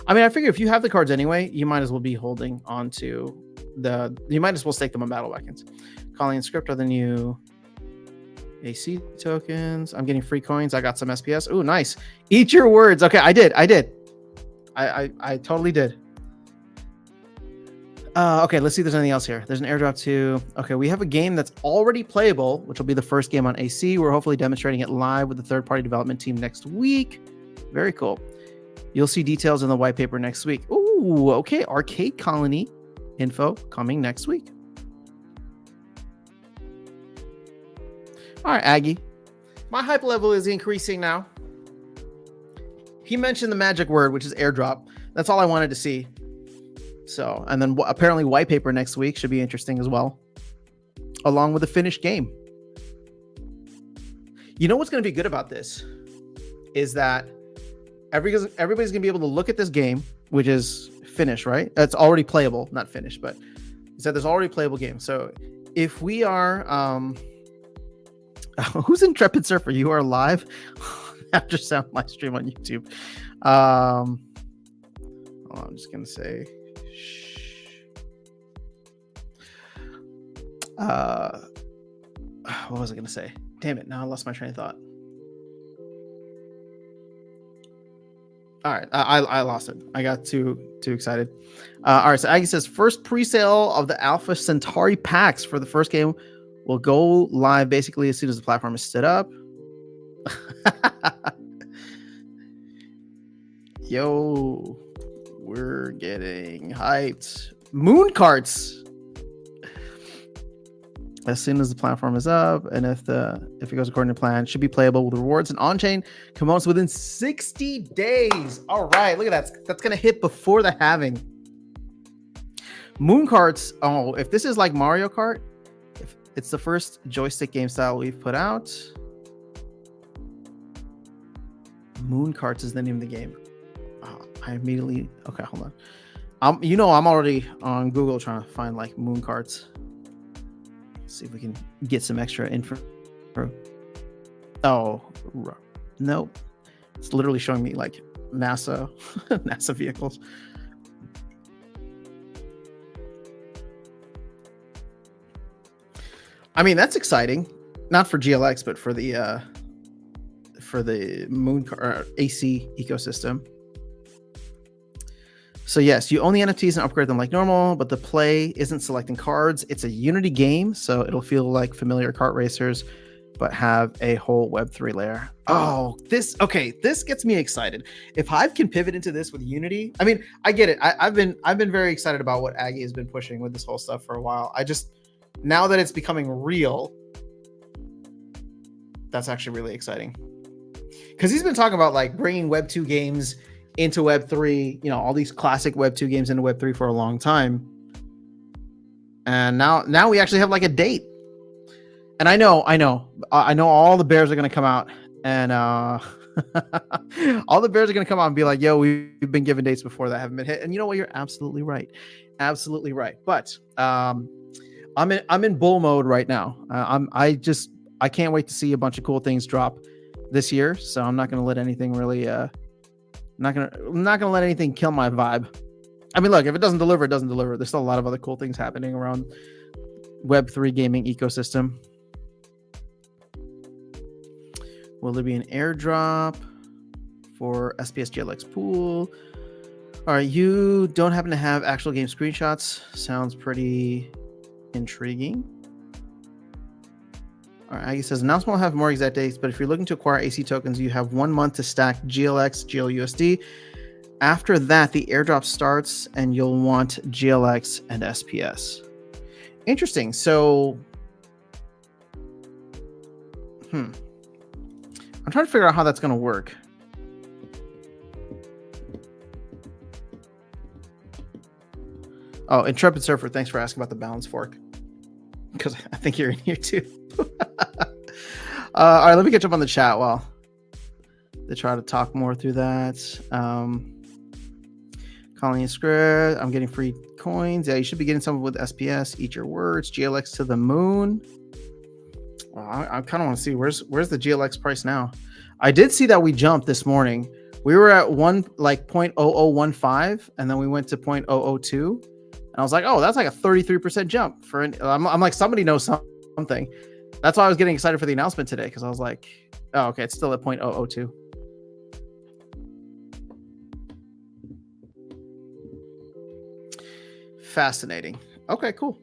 I mean, I figure if you have the cards anyway, you might as well be holding on to you might as well stake them on battle wagons. Calling in script are the new AC tokens. I'm getting free coins. I got some SPS. Ooh, nice. Eat your words. Okay, I did. I totally did. Okay, let's see if there's anything else here. There's an airdrop too. Okay, we have a game that's already playable, which will be the first game on AC. We're hopefully demonstrating it live with the third-party development team next week. Very cool. You'll see details in the white paper next week. Ooh, okay. Arcade Colony info coming next week. All right, Aggie. My hype level is increasing now. He mentioned the magic word, which is airdrop. That's all I wanted to see. So, and then apparently white paper next week should be interesting as well, along with a finished game. You know what's going to be good about this is that everybody's going to be able to look at this game, which is finished, right? It's already playable, not finished, but he said there's already playable game. So if we are, who's Intrepid Surfer? You are live after sound live stream on YouTube. I'm just going to say, what was I going to say? Damn it. Now I lost my train of thought. All right. I lost it. I got too excited. All right. So Aggie says first pre-sale of the Alpha Centauri packs for the first game will go live basically as soon as the platform is set up. Yo, we're getting hyped. Moon carts. As soon as the platform is up, and if it goes according to plan, it should be playable with rewards and on-chain components within 60 days. All right, look at that. That's gonna hit before the halving. Moon carts. Oh, if this is like Mario Kart, if it's the first joystick game style we've put out. Moon carts is the name of the game. Oh, I immediately. Okay, hold on. I'm already on Google trying to find like moon carts. See if we can get some extra info. Oh, nope. It's literally showing me like NASA vehicles. I mean, that's exciting. Not for GLX, but for the moon AC ecosystem. So yes, you own the NFTs and upgrade them like normal, but the play isn't selecting cards. It's a Unity game, so it'll feel like familiar kart racers, but have a whole Web3 layer. Oh, this gets me excited. If Hive can pivot into this with Unity, I mean, I get it. I've been very excited about what Aggie has been pushing with this whole stuff for a while. Now that it's becoming real, that's actually really exciting. Because he's been talking about like bringing Web 2 games into Web3, all these classic Web 2 games into Web3 for a long time. And now we actually have like a date. And I know all the bears are going to come out and All the bears are going to come out and be like, yo, we've been given dates before that haven't been hit. And you know what? You're absolutely right. Absolutely right. But I'm in bull mode right now. I can't wait to see a bunch of cool things drop this year. So I'm not going to let anything really, I'm not going to let anything kill my vibe. I mean, look, if it doesn't deliver, it doesn't deliver. There's still a lot of other cool things happening around Web3 gaming ecosystem. Will there be an airdrop for SPS GLX pool? All right, you don't happen to have actual game screenshots. Sounds pretty intriguing. All right, Aggie says, announcement will have more exact dates, but if you're looking to acquire AC tokens, you have 1 month to stack GLX, GLUSD. After that, the airdrop starts and you'll want GLX and SPS. Interesting. So, I'm trying to figure out how that's going to work. Oh, Intrepid Surfer, thanks for asking about the balance fork. Because I think you're in here too. All right, let me catch up on the chat while they try to talk more through that. Calling a script. I'm getting free coins. Yeah, you should be getting some with SPS. Eat your words. GLX to the moon. Well, I kind of want to see where's the GLX price now. I did see that we jumped this morning. We were at 0.0015, and then we went to 0.002. And I was like, oh, that's like a 33% jump. I'm like, somebody knows something. That's why I was getting excited for the announcement today, because I was like, oh, okay, it's still at 0.002. Fascinating. Okay, cool.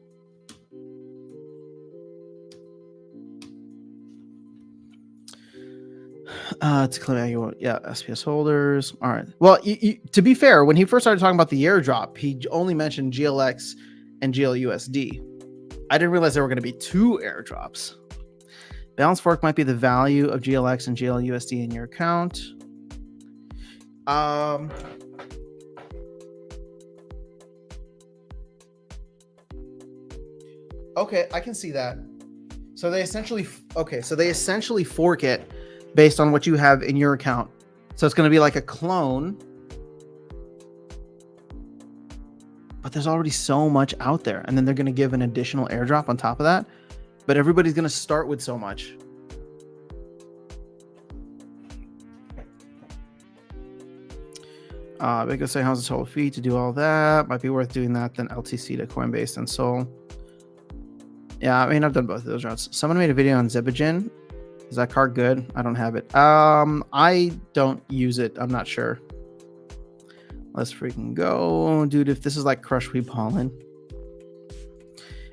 To claim, yeah, SPS holders. All right. Well, to be fair, when he first started talking about the airdrop, he only mentioned GLX and GLUSD. I didn't realize there were going to be 2 airdrops. Balance fork might be the value of GLX and GLUSD in your account. Okay, I can see that. So they essentially fork it based on what you have in your account. So it's going to be like a clone. But there's already so much out there. And then they're going to give an additional airdrop on top of that. But everybody's going to start with so much. They could say, how's the total fee to do all that? Might be worth doing that than LTC to Coinbase and Sol. Yeah, I mean, I've done both of those routes. Someone made a video on Zebagin. Is that card good? I don't have it. I don't use it. I'm not sure. Let's freaking go. Dude, if this is like Crush Weeb Holland.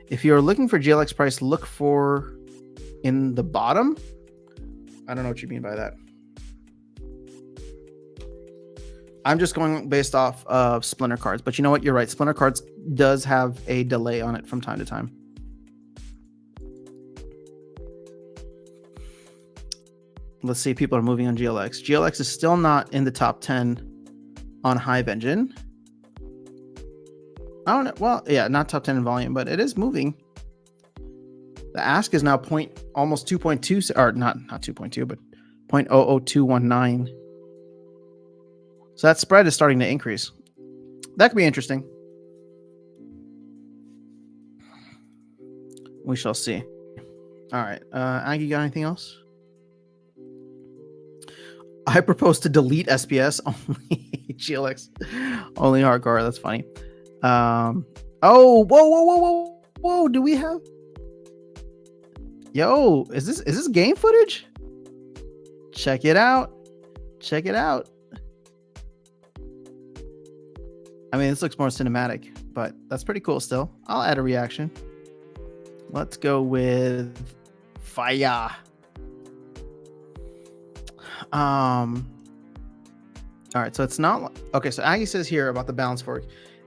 If you're looking for GLX price, look for in the bottom. I don't know what you mean by that. I'm just going based off of Splinter cards. But you know what? You're right. Splinter cards does have a delay on it from time to time. Let's see if people are moving on GLX. GLX is still not in the top 10 on Hive Engine. I don't know. Well, yeah, not top 10 in volume, but it is moving. The ask is now almost 2.2, or not 2.2, but 0.00219. So that spread is starting to increase. That could be interesting. We shall see. All right. Aggie, got anything else? I propose to delete SPS, only GLX, only hardcore. That's funny. Oh, whoa. Do we have? Yo, is this game footage? Check it out. I mean, this looks more cinematic, but that's pretty cool still. I'll add a reaction. Let's go with fire. All right, so it's not okay. So Aggie says here about the balance fork,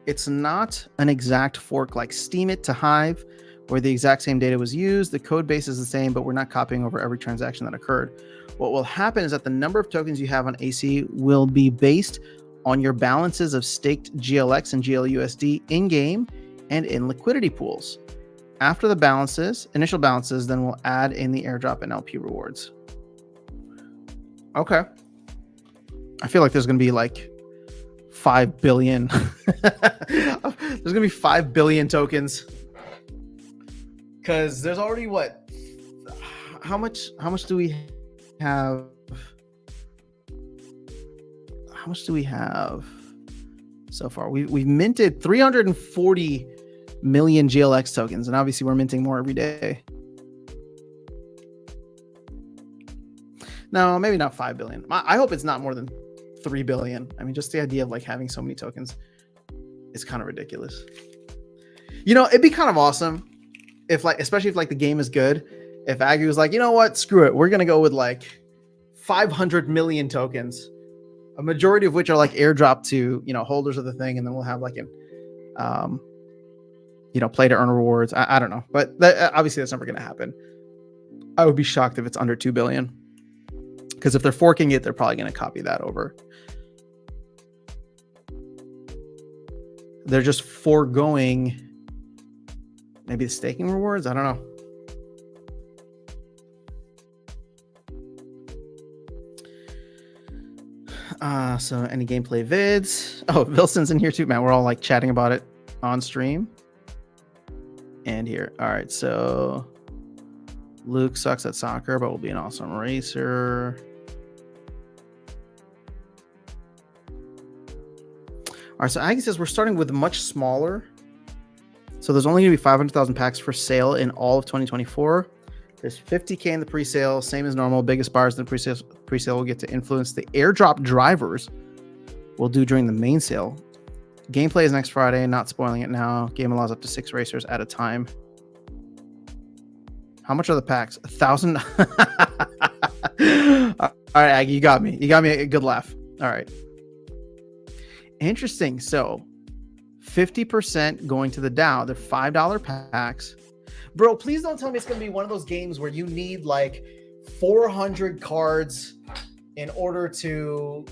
it's not an exact fork like Steemit to Hive, where the exact same data was used. The code base is the same, but we're not copying over every transaction that occurred. What will happen is that the number of tokens you have on AC will be based on your balances of staked GLX and GLUSD in game and in liquidity pools. After the initial balances, then we'll add in the airdrop and LP rewards. Okay. I feel like there's going to be like 5 billion. There's going to be 5 billion tokens. Because there's already what? How much do we have? How much do we have so far? We've minted 340 million GLX tokens, and obviously we're minting more every day. No, maybe not 5 billion. I hope it's not more than 3 billion. I mean, just the idea of like having so many tokens is kind of ridiculous. You know, it'd be kind of awesome if like, especially if like the game is good, if Aggie was like, you know what, screw it, we're gonna go with like 500 million tokens, a majority of which are like airdrop to, you know, holders of the thing, and then we'll have like an you know, play to earn rewards. I don't know, but obviously that's never gonna happen. I would be shocked if it's under 2 billion, because if they're forking it, they're probably gonna copy that over. They're just foregoing maybe the staking rewards. I don't know. So any gameplay vids? Oh, Wilson's in here too, man. We're all like chatting about it on stream. And here. All right, so Luke sucks at soccer, but will be an awesome racer. All right, so Aggie says we're starting with much smaller. So there's only going to be 500,000 packs for sale in all of 2024. There's 50K in the pre-sale, same as normal. Biggest buyers in the pre-sale will get to influence the airdrop drivers we'll do during the main sale. Gameplay is next Friday, not spoiling it now. Game allows up to 6 racers at a time. How much are the packs? 1,000? All right, Aggie, you got me. You got me a good laugh. All right. Interesting. So 50% going to the DAO. They're $5 packs. Bro, please don't tell me it's going to be one of those games where you need like 400 cards in order to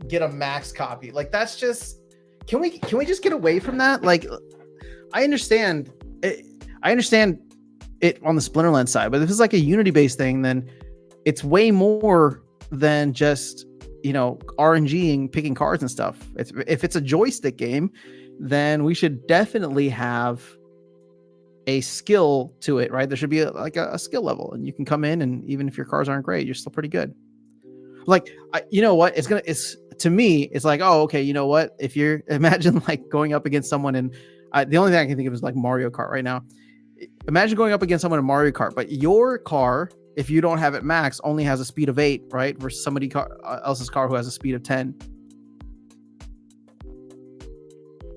get a max copy. Like, that's just, can we just get away from that? Like, I understand it on the Splinterland side, but if it's like a Unity based thing, then it's way more than just, you know, RNGing, picking cards and stuff. If it's a joystick game, then we should definitely have a skill to it, right? There should be a skill level, and you can come in, and even if your cards aren't great, you're still pretty good. Like, you know what? It's to me, it's like, oh, okay, you know what? If you're, imagine like going up against someone, and the only thing I can think of is like Mario Kart right now. Imagine going up against someone in Mario Kart, but your car, if you don't have it max, only has a speed of 8, right? Versus somebody else's car who has a speed of 10.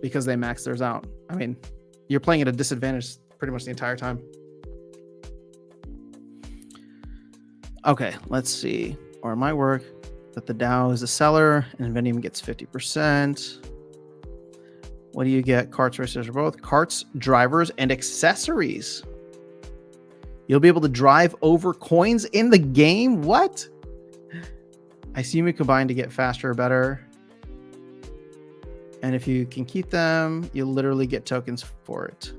Because they max theirs out. I mean, you're playing at a disadvantage pretty much the entire time. Okay, let's see. Or it might work that the DAO is a seller and Invenium gets 50%. What do you get? Carts, racers, or both? Carts, drivers, and accessories. You'll be able to drive over coins in the game? What? I assume you combine to get faster or better. And if you can keep them, you literally get tokens for it.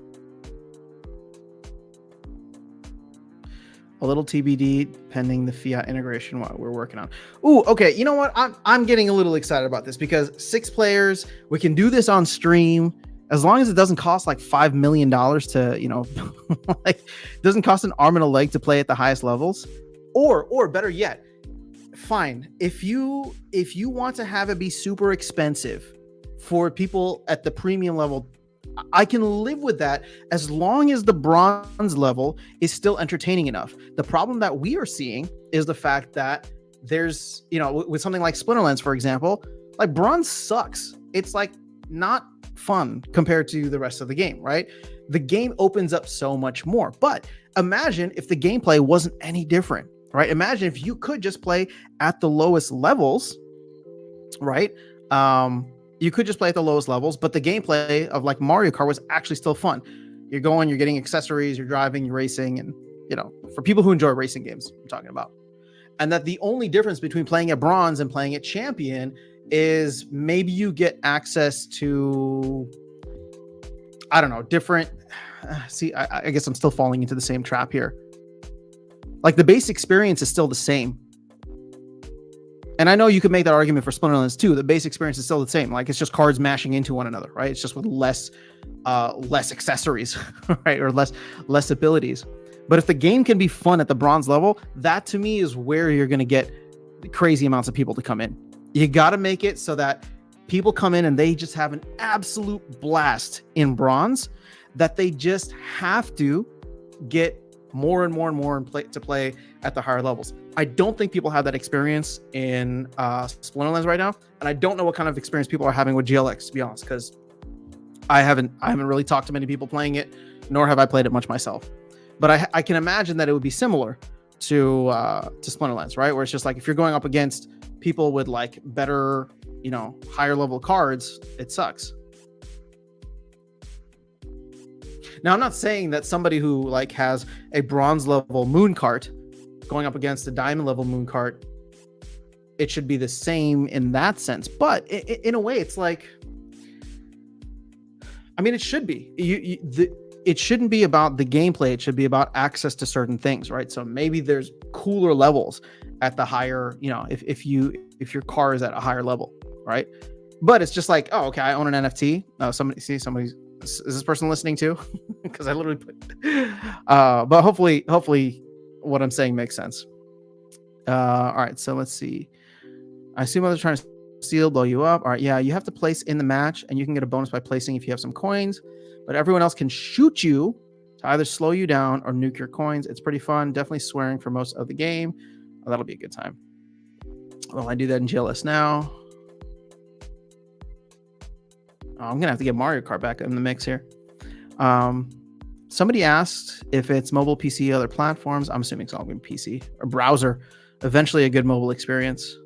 A little TBD pending the fiat integration what we're working on. Ooh, okay. You know what? I'm getting a little excited about this because 6 players, we can do this on stream as long as it doesn't cost like $5 million to, you know, like it doesn't cost an arm and a leg to play at the highest levels. Or better yet, fine. If you want to have it be super expensive for people at the premium level, I can live with that as long as the bronze level is still entertaining enough. The problem that we are seeing is the fact that there's, you know, with something like Splinterlands, for example, like bronze sucks. It's like not fun compared to the rest of the game, right? The game opens up so much more. But imagine if the gameplay wasn't any different, right? Imagine if you could just play at the lowest levels, right? You could just play at the lowest levels, but the gameplay of like Mario Kart was actually still fun. You're going, you're getting accessories, you're driving, you're racing, and, you know, for people who enjoy racing games, I'm talking about. And that the only difference between playing at bronze and playing at champion is maybe you get access to, I don't know, different. See, I guess I'm still falling into the same trap here. Like the base experience is still the same. And I know you could make that argument for Splinterlands too. The base experience is still the same. Like, it's just cards mashing into one another, right? It's just with less accessories, right? Or less abilities. But if the game can be fun at the bronze level, that to me is where you're going to get crazy amounts of people to come in. You got to make it so that people come in and they just have an absolute blast in bronze, that they just have to get more and more and more to play at the higher levels. I don't think people have that experience in Splinterlands right now, and I don't know what kind of experience people are having with GLX, to be honest, because I haven't really talked to many people playing it, nor have I played it much myself. But I can imagine that it would be similar to Splinterlands, right? Where it's just like, if you're going up against people with like better, higher level cards, it sucks. Now, I'm not saying that somebody who like has a bronze level moon cart going up against a diamond level moon cart, it should be the same in that sense. But in a way, it's like, I mean, it should be. It shouldn't be about the gameplay. It should be about access to certain things, right? So maybe there's cooler levels at the higher, if your car is at a higher level, right? But it's just like, oh, okay, I own an NFT. Somebody's. Is this person listening too? Because I literally put, but hopefully what I'm saying makes sense. All right, so let's see. I assume others trying to steal, blow you up. All right, yeah, you have to place in the match, and you can get a bonus by placing if you have some coins. But everyone else can shoot you to either slow you down or nuke your coins. It's pretty fun. Definitely swearing for most of the game. Oh, that'll be a good time. Well, I do that in GLS now. Oh, I'm gonna have to get Mario Kart back in the mix here. Somebody asked if it's mobile, PC, other platforms. I'm assuming it's all going to be PC or browser. Eventually, a good mobile experience.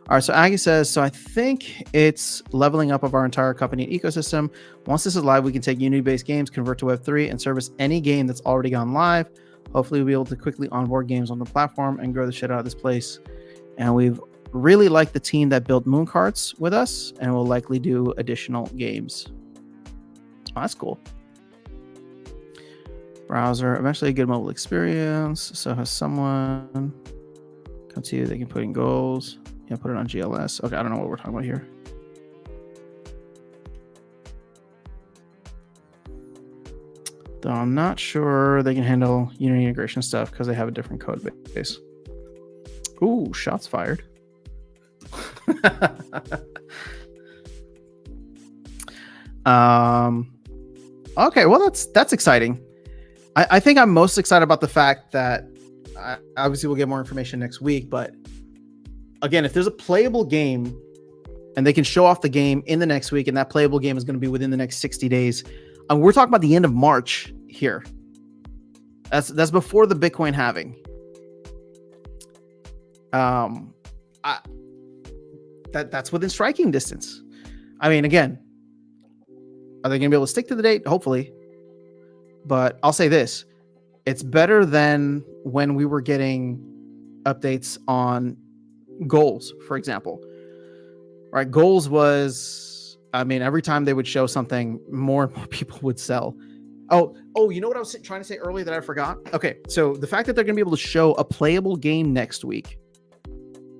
All right, so Aggie says, so I think it's leveling up of our entire company and ecosystem. Once this is live, we can take Unity-based games, convert to Web3, and service any game that's already gone live. Hopefully, we'll be able to quickly onboard games on the platform and grow the shit out of this place. And we've really liked the team that built Moon Carts with us, and we'll likely do additional games. Oh, that's cool. Browser, eventually a good mobile experience. So has someone come to you, they can put in goals. Yeah, put it on GLS. Okay, I don't know what we're talking about here. Though I'm not sure they can handle Unity integration stuff because they have a different code base. Ooh, shots fired. Okay, well that's exciting. I think I'm most excited about the fact that obviously we'll get more information next week, but again, if there's a playable game and they can show off the game in the next week, and that playable game is going to be within the next 60 days, and we're talking about the end of March here. That's before the Bitcoin halving. That's within striking distance. I mean, again, are they going to be able to stick to the date? Hopefully. But I'll say this. It's better than when we were getting updates on goals, for example. Right? Goals was, I mean, every time they would show something, more and more people would sell. Oh, you know what I was trying to say earlier that I forgot? Okay, so the fact that they're going to be able to show a playable game next week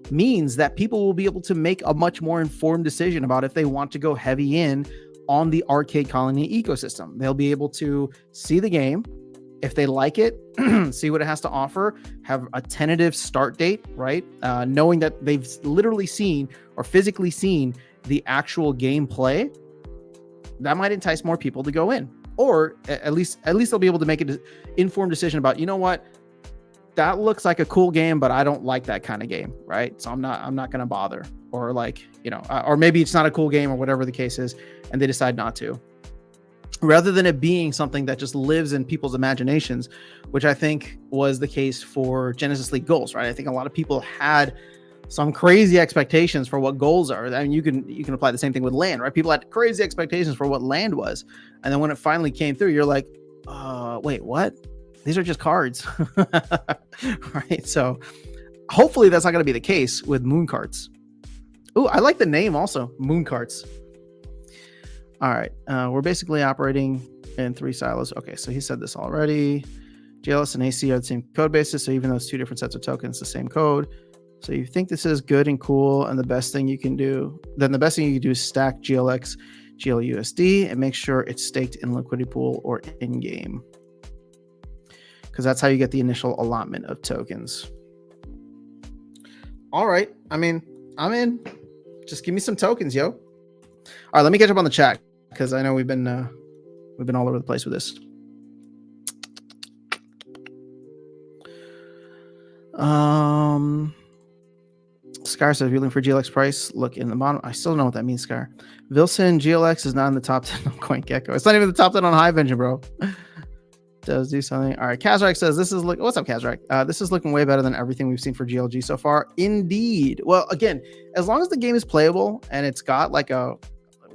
means that people will be able to make a much more informed decision about if they want to go heavy in on the Arcade Colony ecosystem. They'll be able to see the game. If they like it, see what it has to offer, have a tentative start date, right? Knowing that they've literally seen or physically seen the actual gameplay, that might entice more people to go in. Or at least they'll be able to make an informed decision about, you know what, that looks like a cool game, but I don't like that kind of game, right? So I'm not going to bother. Or like, or maybe it's not a cool game or whatever the case is, and they decide not to. Rather than it being something that just lives in people's imaginations, which I think was the case for Genesis League goals, right? I think a lot of people had some crazy expectations for what goals are. I mean, you can apply the same thing with land, right? People had crazy expectations for what land was. And then when it finally came through, you're like, wait, what? These are just cards, right? So hopefully that's not going to be the case with moon carts. Ooh, I like the name also, moon carts. All right, we're basically operating in 3 silos. Okay, so he said this already. JLS and AC are the same code bases, so even though it's 2 different sets of tokens, the same code. So you think this is good and cool, and the best thing you can do, then the best thing you can do is stack GLX, GLUSD, and make sure it's staked in liquidity pool or in game, because that's how you get the initial allotment of tokens. All right, I mean, I'm in. Just give me some tokens, yo. All right, let me catch up on the chat because I know we've been all over the place with this. Scar says, if you're looking for GLX price, look in the bottom. I still don't know what that means, Scar. Vilson, GLX is not in the top 10 on CoinGecko. It's not even the top 10 on Hive Engine, bro. Does do something. All right, Kazrak says, what's up, Kazrak? This is looking way better than everything we've seen for GLG so far. Indeed. Well, again, as long as the game is playable and it's got like a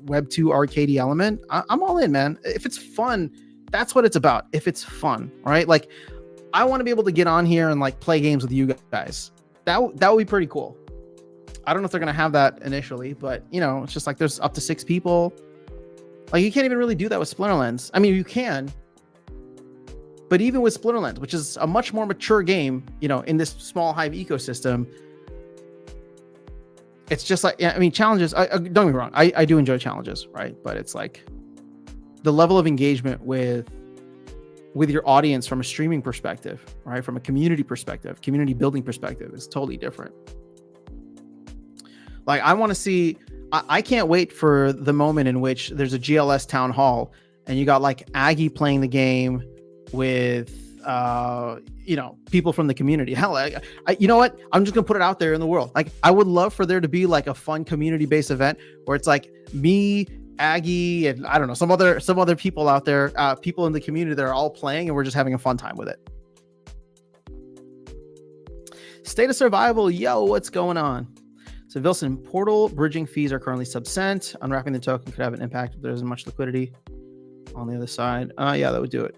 Web2 arcadey element, I'm all in, man. If it's fun, that's what it's about. If it's fun, right? Like, I want to be able to get on here and like play games with you guys. That would be pretty cool. I don't know if they're going to have that initially, but you know, it's just like there's up to 6 people. Like, you can't even really do that with Splinterlands. I mean, you can, but even with Splinterlands, which is a much more mature game, you know, in this small Hive ecosystem, it's just like, I mean, challenges, don't get me wrong, I do enjoy challenges, right? But it's like the level of engagement with your audience from a streaming perspective, right? From a community perspective, community building perspective is totally different. Like, I want to see, I can't wait for the moment in which there's a GLS town hall and you got like Aggie playing the game with, you know, people from the community. Hell, you know what? I'm just gonna put it out there in the world. Like, I would love for there to be like a fun community-based event where it's like me, Aggie, and I don't know, some other people out there, people in the community that are all playing, and we're just having a fun time with it. State of survival, yo, what's going on? So Wilson, portal bridging fees are currently sub-cent. Unwrapping the token could have an impact if there isn't much liquidity on the other side. Yeah, that would do it.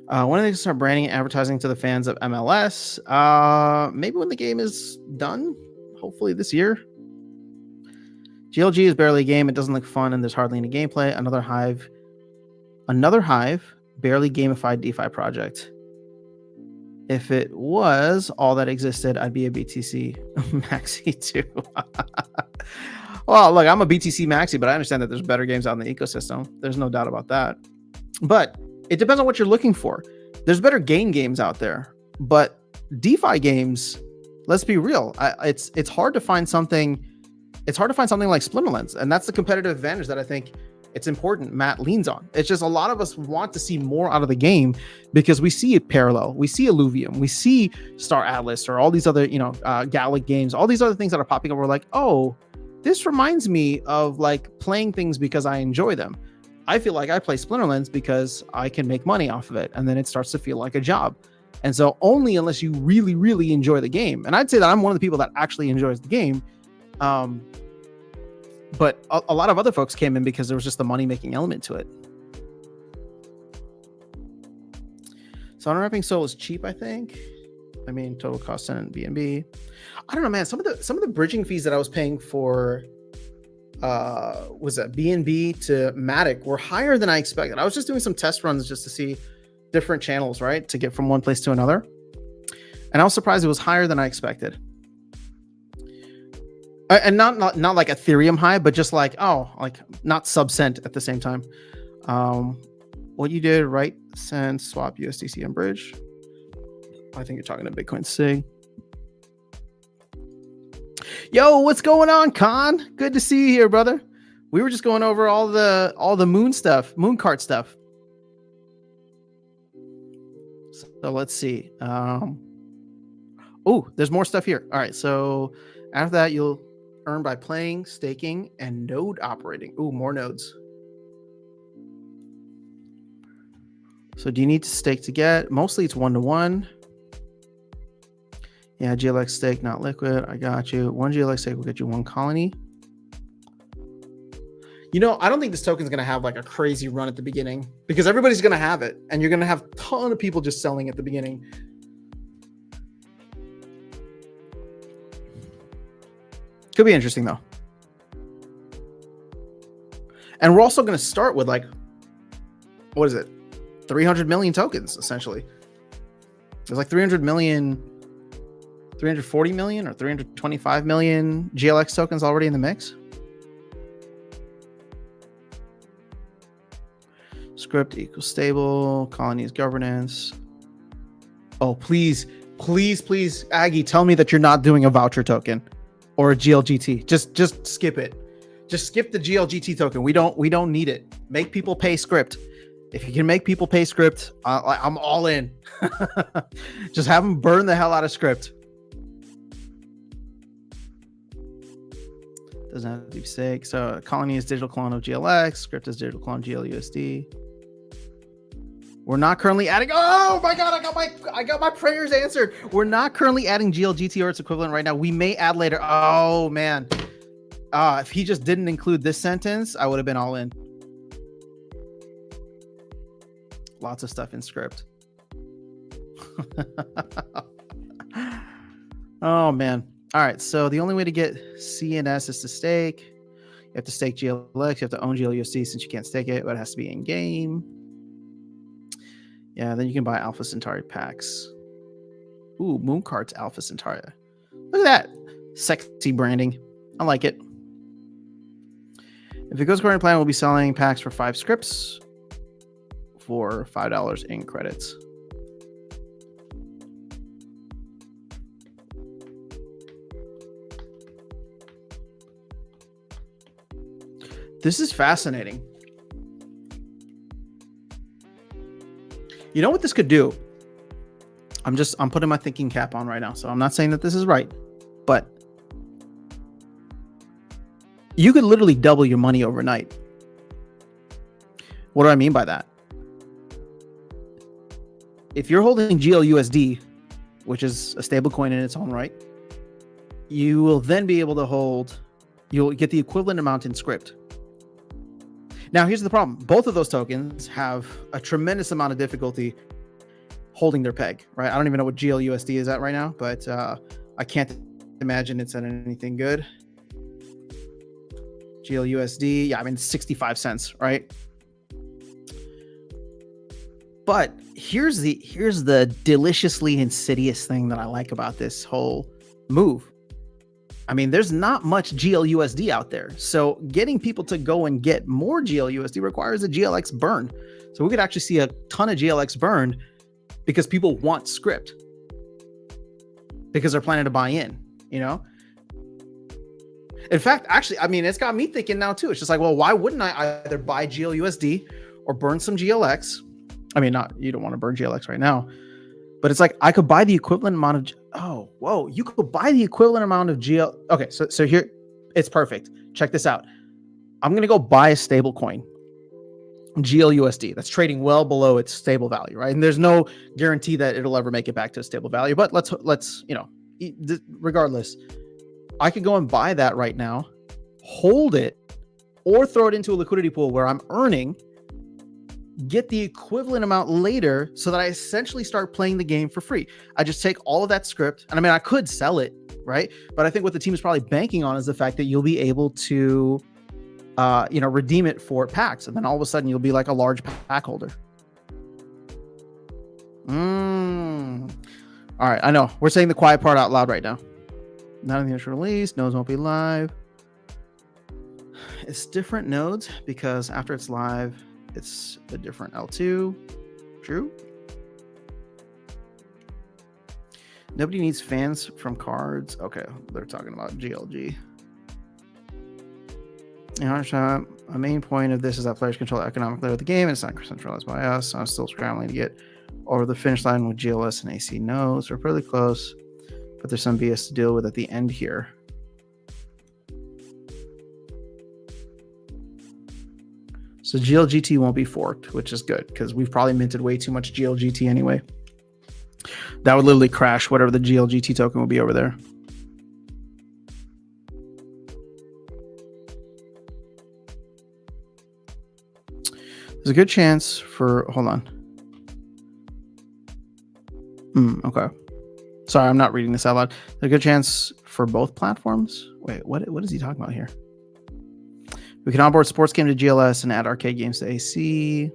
When are they going to start branding and advertising to the fans of MLS? Maybe when the game is done. Hopefully this year. GLG is barely a game. It doesn't look fun, and there's hardly any gameplay. Another Hive, barely gamified DeFi project. If it was all that existed, I'd be a BTC maxi too. Well, look, I'm a BTC maxi, but I understand that there's better games out in the ecosystem. There's no doubt about that. But it depends on what you're looking for. There's better game games out there, but DeFi games, let's be real. It's hard to find something. It's hard to find something like Splinterlands, and that's the competitive advantage that I think it's important Matt leans on. It's just a lot of us want to see more out of the game because we see it Parallel, we see Illuvium, we see Star Atlas, or all these other, you know, Gallic games, all these other things that are popping up. We're like, oh, this reminds me of like playing things because I enjoy them. I feel like I play Splinterlands because I can make money off of it, and then it starts to feel like a job. And so only unless you really, really enjoy the game, and I'd say that I'm one of the people that actually enjoys the game. But a lot of other folks came in because there was just the money-making element to it. So unwrapping Soul is cheap, I think. I mean, total cost and BNB. I don't know, man. Some of the bridging fees that I was paying for, was that BNB to Matic, were higher than I expected. I was just doing some test runs just to see different channels, right, to get from one place to another, and I was surprised it was higher than I expected. And not like Ethereum high, but just like, oh, like not sub-cent at the same time. What you did, right? Send, swap USDC and bridge. I think you're talking to Bitcoin Sig. Yo, what's going on, Con? Good to see you here, brother. We were just going over all the moon stuff, moon cart stuff. So let's see. Oh, there's more stuff here. All right, so after that, you'll earn by playing, staking, and node operating. Ooh, more nodes. So do you need to stake to get? Mostly it's 1-to-1. Yeah, GLX stake, not liquid. I got you. 1 GLX stake will get you 1 colony. You know, I don't think this token is going to have like a crazy run at the beginning because everybody's going to have it, and you're going to have a ton of people just selling at the beginning. Could be interesting though. And we're also going to start with like, what is it? 300 million tokens, essentially. There's like 300 million 340 million or 325 million GLX tokens already in the mix. Script equals stable, colonies governance. Oh, please, please, please, Aggie, tell me that you're not doing a voucher token or a GLGT. Just skip it. Just skip the GLGT token. We don't need it. Make people pay script. If you can make people pay script, I'm all in. Just have them burn the hell out of script. Doesn't have to be sick. So colony is digital clone of GLX. Script is digital clone GLUSD. We're not currently adding. Oh my god! I got my prayers answered. We're not currently adding GLGT or its equivalent right now. We may add later. Oh man! If he just didn't include this sentence, I would have been all in. Lots of stuff in script. Oh man! All right. So the only way to get CNS is to stake. You have to stake GLX. You have to own GLUSD since you can't stake it, but it has to be in game. Yeah, then you can buy Alpha Centauri packs. Ooh, Mooncart's Alpha Centauri. Look at that. Sexy branding. I like it. If it goes according to plan, we'll be selling packs for 5 scripts for $5 in credits. This is fascinating. You know what this could do? I'm putting my thinking cap on right now. So I'm not saying that this is right, but you could literally double your money overnight. What do I mean by that? If you're holding GLUSD, which is a stable coin in its own right, you will then be able to hold, you'll get the equivalent amount in script. Now, here's the problem. Both of those tokens have a tremendous amount of difficulty holding their peg, right? I don't even know what GLUSD is at right now, but I can't imagine it's at anything good. GLUSD, yeah, I mean, 65 cents, right? But here's the deliciously insidious thing that I like about this whole move. I mean, there's not much GLUSD out there. So getting people to go and get more GLUSD requires a GLX burn. So we could actually see a ton of GLX burned because people want script. Because they're planning to buy in, you know? In fact, actually, I mean, it's got me thinking now too. It's just like, well, why wouldn't I either buy GLUSD or burn some GLX? I mean, you don't want to burn GLX right now. But it's like I could buy the equivalent amount of you could buy the equivalent amount of GL. Okay, so here it's perfect. Check this out. I'm gonna go buy a stable coin, GLUSD, that's trading well below its stable value, right? And there's no guarantee that it'll ever make it back to a stable value. But let's regardless, I could go and buy that right now, hold it, or throw it into a liquidity pool where I'm earning. Get the equivalent amount later so that I essentially start playing the game for free. I just take all of that script, and I mean, I could sell it, right? But I think what the team is probably banking on is the fact that you'll be able to, redeem it for packs, and then all of a sudden you'll be like a large pack holder. All right, I know we're saying the quiet part out loud right now. Not in the initial release, nodes won't be live. It's different nodes because after it's live, it's a different L2. True. Nobody needs fans from cards. Okay, they're talking about GLG. A main point of this is that players control the economic layer of the game, and it's not centralized by us. So I'm still scrambling to get over the finish line with GLS and AC nodes. We're pretty close, but there's some BS to deal with at the end here. So GLGT won't be forked, which is good because we've probably minted way too much GLGT anyway. That would literally crash whatever the GLGT token will be over there. There's a good chance for, hold on. Okay. Sorry, I'm not reading this out loud. There's a good chance for both platforms. Wait, what is he talking about here? We can onboard sports game to GLS and add arcade games to AC.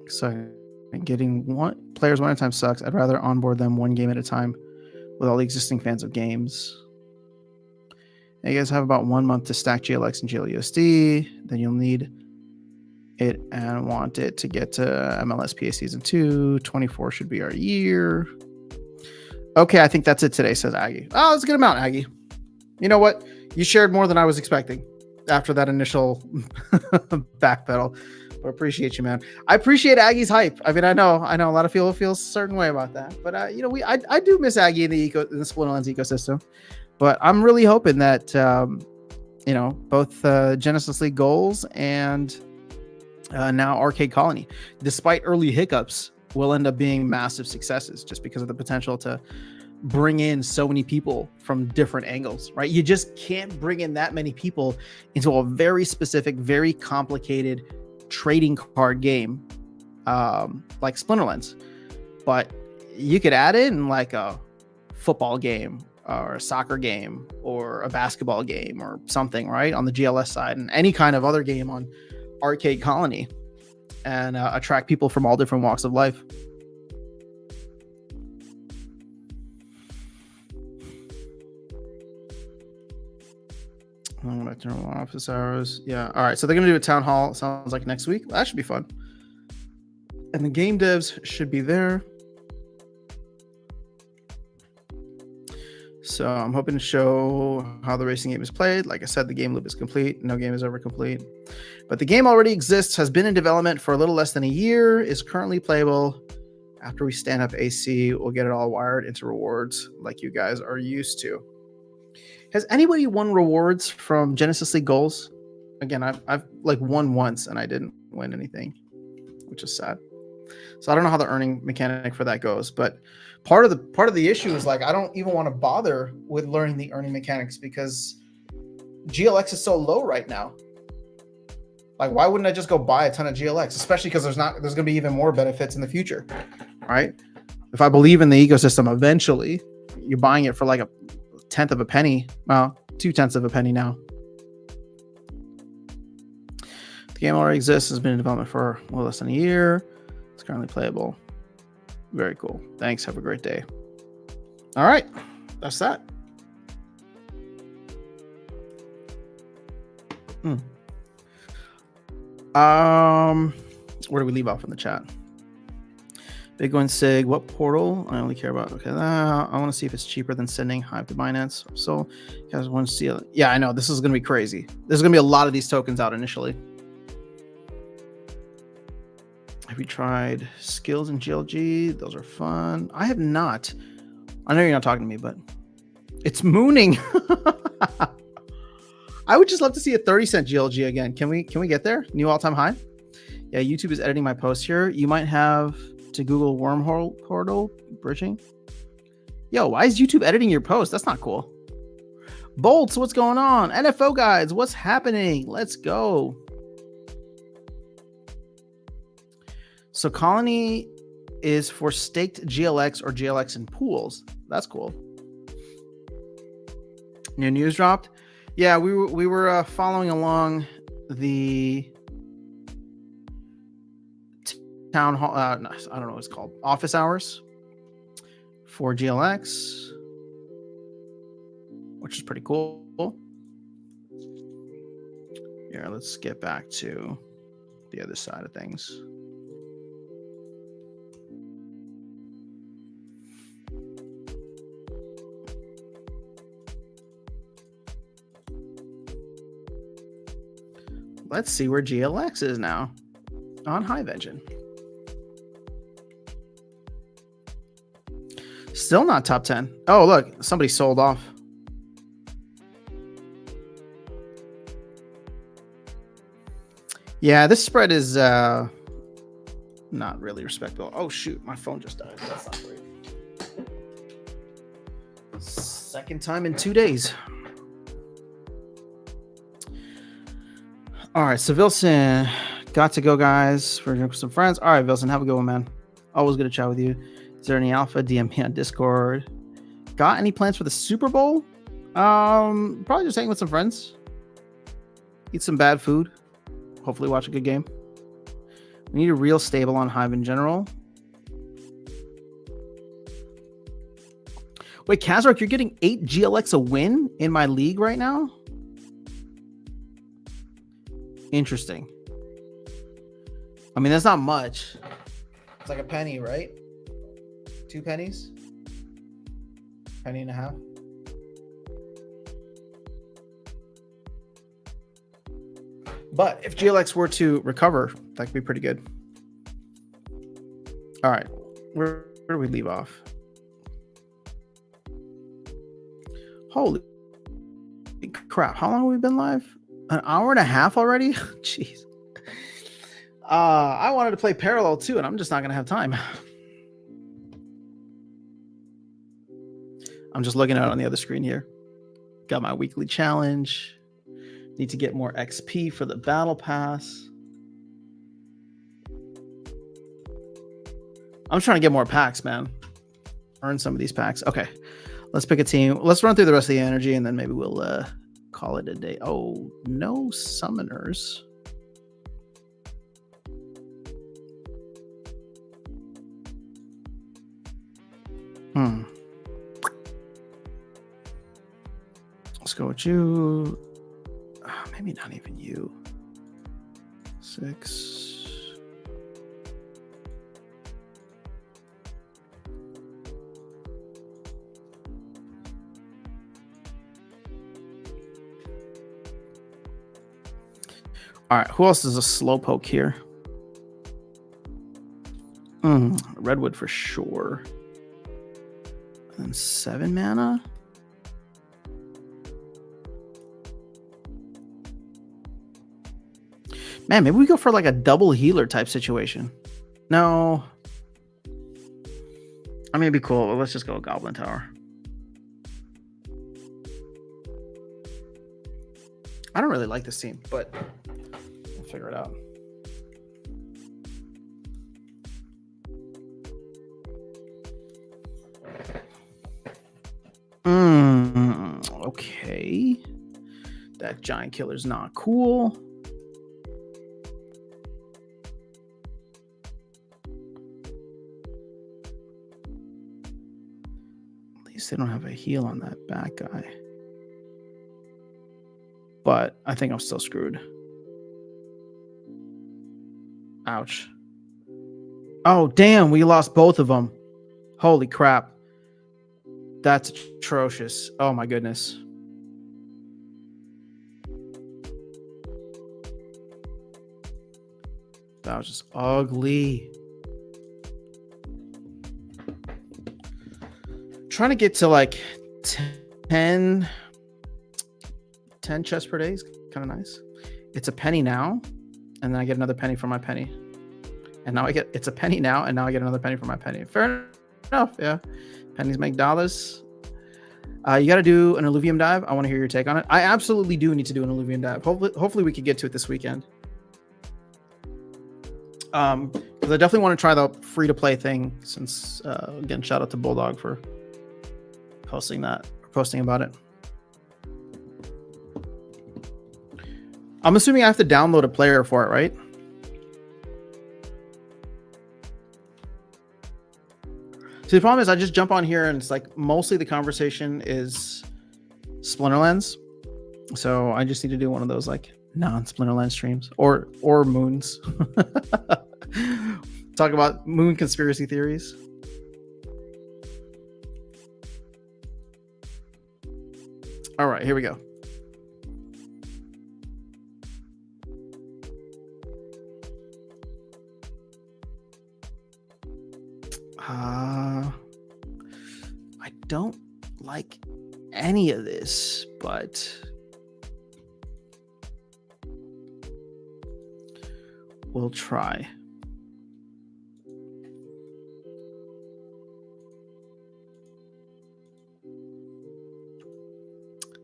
So Getting players one at a time sucks. I'd rather onboard them one game at a time with all the existing fans of games. And you guys have about 1 month to stack GLX and GLUSD. Then you'll need it and want it to get to MLSPA Season 2. 24 should be our year. Okay, I think that's it today, says Aggie. Oh, that's a good amount, Aggie. You know what? You shared more than I was expecting after that initial backpedal. But appreciate you, man. I appreciate Aggie's hype. I mean, I know a lot of people feel a certain way about that. But I do miss Aggie in the Splinterlands ecosystem. But I'm really hoping that both Genesis League goals and now Arcade Colony, despite early hiccups, will end up being massive successes just because of the potential to bring in so many people from different angles, right? You just can't bring in that many people into a very specific, very complicated trading card game like Splinterlands. But you could add in like a football game or a soccer game or a basketball game or something, right? On the GLS side, and any kind of other game on Arcade Colony, and attract people from all different walks of life. Back to normal office hours. Yeah. All right. So they're going to do a town hall. Sounds like next week. That should be fun. And the game devs should be there. So I'm hoping to show how the racing game is played. Like I said, the game loop is complete. No game is ever complete. But the game already exists, has been in development for a little less than a year, is currently playable. After we stand up AC, we'll get it all wired into rewards like you guys are used to. Has anybody won rewards from Genesis League goals? Again, I've like won once and I didn't win anything, which is sad. So I don't know how the earning mechanic for that goes, but part of the issue is like I don't even want to bother with learning the earning mechanics because GLX is so low right now. Like, why wouldn't I just go buy a ton of GLX, especially because there's going to be even more benefits in the future, right? If I believe in the ecosystem, eventually you're buying it for like a 1/10 of a penny. Well, 2/10 of a penny now. The game already exists, has been in development for a little less than a year. It's currently playable. Very cool. Thanks. Have a great day. All right. That's that. Where do we leave off in the chat? Big one Sig, what portal? I only care about, okay, I want to see if it's cheaper than sending Hive to Binance. So you guys want to see it? Yeah, I know. This is going to be crazy. There's going to be a lot of these tokens out initially. Have you tried skills in GLG? Those are fun. I have not. I know you're not talking to me, but it's mooning. I would just love to see a 30-cent GLG again. Can we get there? New all-time high? Yeah, YouTube is editing my post here. You might have to Google wormhole portal bridging. Yo, why is YouTube editing your post? That's not cool. Bolts, what's going on? NFO guides, what's happening? Let's go. So Colony is for staked GLX or GLX in pools. That's cool. New news dropped. Yeah, we were following along the town hall. I don't know what it's called. Office hours for GLX, which is pretty cool. Yeah, let's get back to the other side of things. Let's see where GLX is now on Hive Engine. Still not top 10. Oh, look, somebody sold off. Yeah, this spread is not really respectable. Oh, shoot, my phone just died. That's not great. Second time in 2 days. All right, so Vilson, got to go, guys, for some friends. All right, Vilson, have a good one, man. Always good to chat with you. Is there any alpha? DM me on Discord. Got any plans for the Super Bowl? Probably just hang with some friends. Eat some bad food. Hopefully watch a good game. We need a real stable on Hive in general. Wait, Kazark, you're getting 8 GLX a win in my league right now? Interesting. I mean, that's not much. It's like a penny, right? 2 pennies? Penny and a half? But if GLX were to recover, that could be pretty good. All right. Where do we leave off? Holy crap. How long have we been live? An hour and a half already? Jeez. I wanted to play Parallel too, and I'm just not going to have time. I'm just looking at it on the other screen here. Got my weekly challenge. Need to get more XP for the battle pass. I'm trying to get more packs, man. Earn some of these packs. Okay. Let's pick a team. Let's run through the rest of the energy, and then maybe we'll call it a day. Oh, no summoners. Let's go with you. Maybe not even you. 6. All right, who else is a slowpoke here? Redwood for sure. And 7 mana. Man, maybe we go for like a double healer type situation. No. I mean, it'd be cool. Let's just go with Goblin Tower. I don't really like this team, but we'll figure it out. Okay. That giant killer's not cool. At least they don't have a heal on that back guy. But I think I'm still screwed. Ouch. Oh, damn. We lost both of them. Holy crap. That's atrocious. Oh, my goodness. That was just ugly. Trying to get to like 10 chests per day is kind of nice. It's a penny now, and then I get another penny for my penny. And now it's a penny now, and now I get another penny for my penny. Fair enough, yeah. Pennies make dollars. You got to do an Illuvium dive. I want to hear your take on it. I absolutely do need to do an Illuvium dive. Hopefully we could get to it this weekend. Because I definitely want to try the free-to-play thing. Since again, shout out to Bulldog for posting about it. I'm assuming I have to download a player for it, right? See, the problem is I just jump on here and it's like mostly the conversation is Splinterlands. So I just need to do one of those like non-Splinterlands streams or moons. Talk about moon conspiracy theories. All right, here we go. I don't like any of this, but we'll try.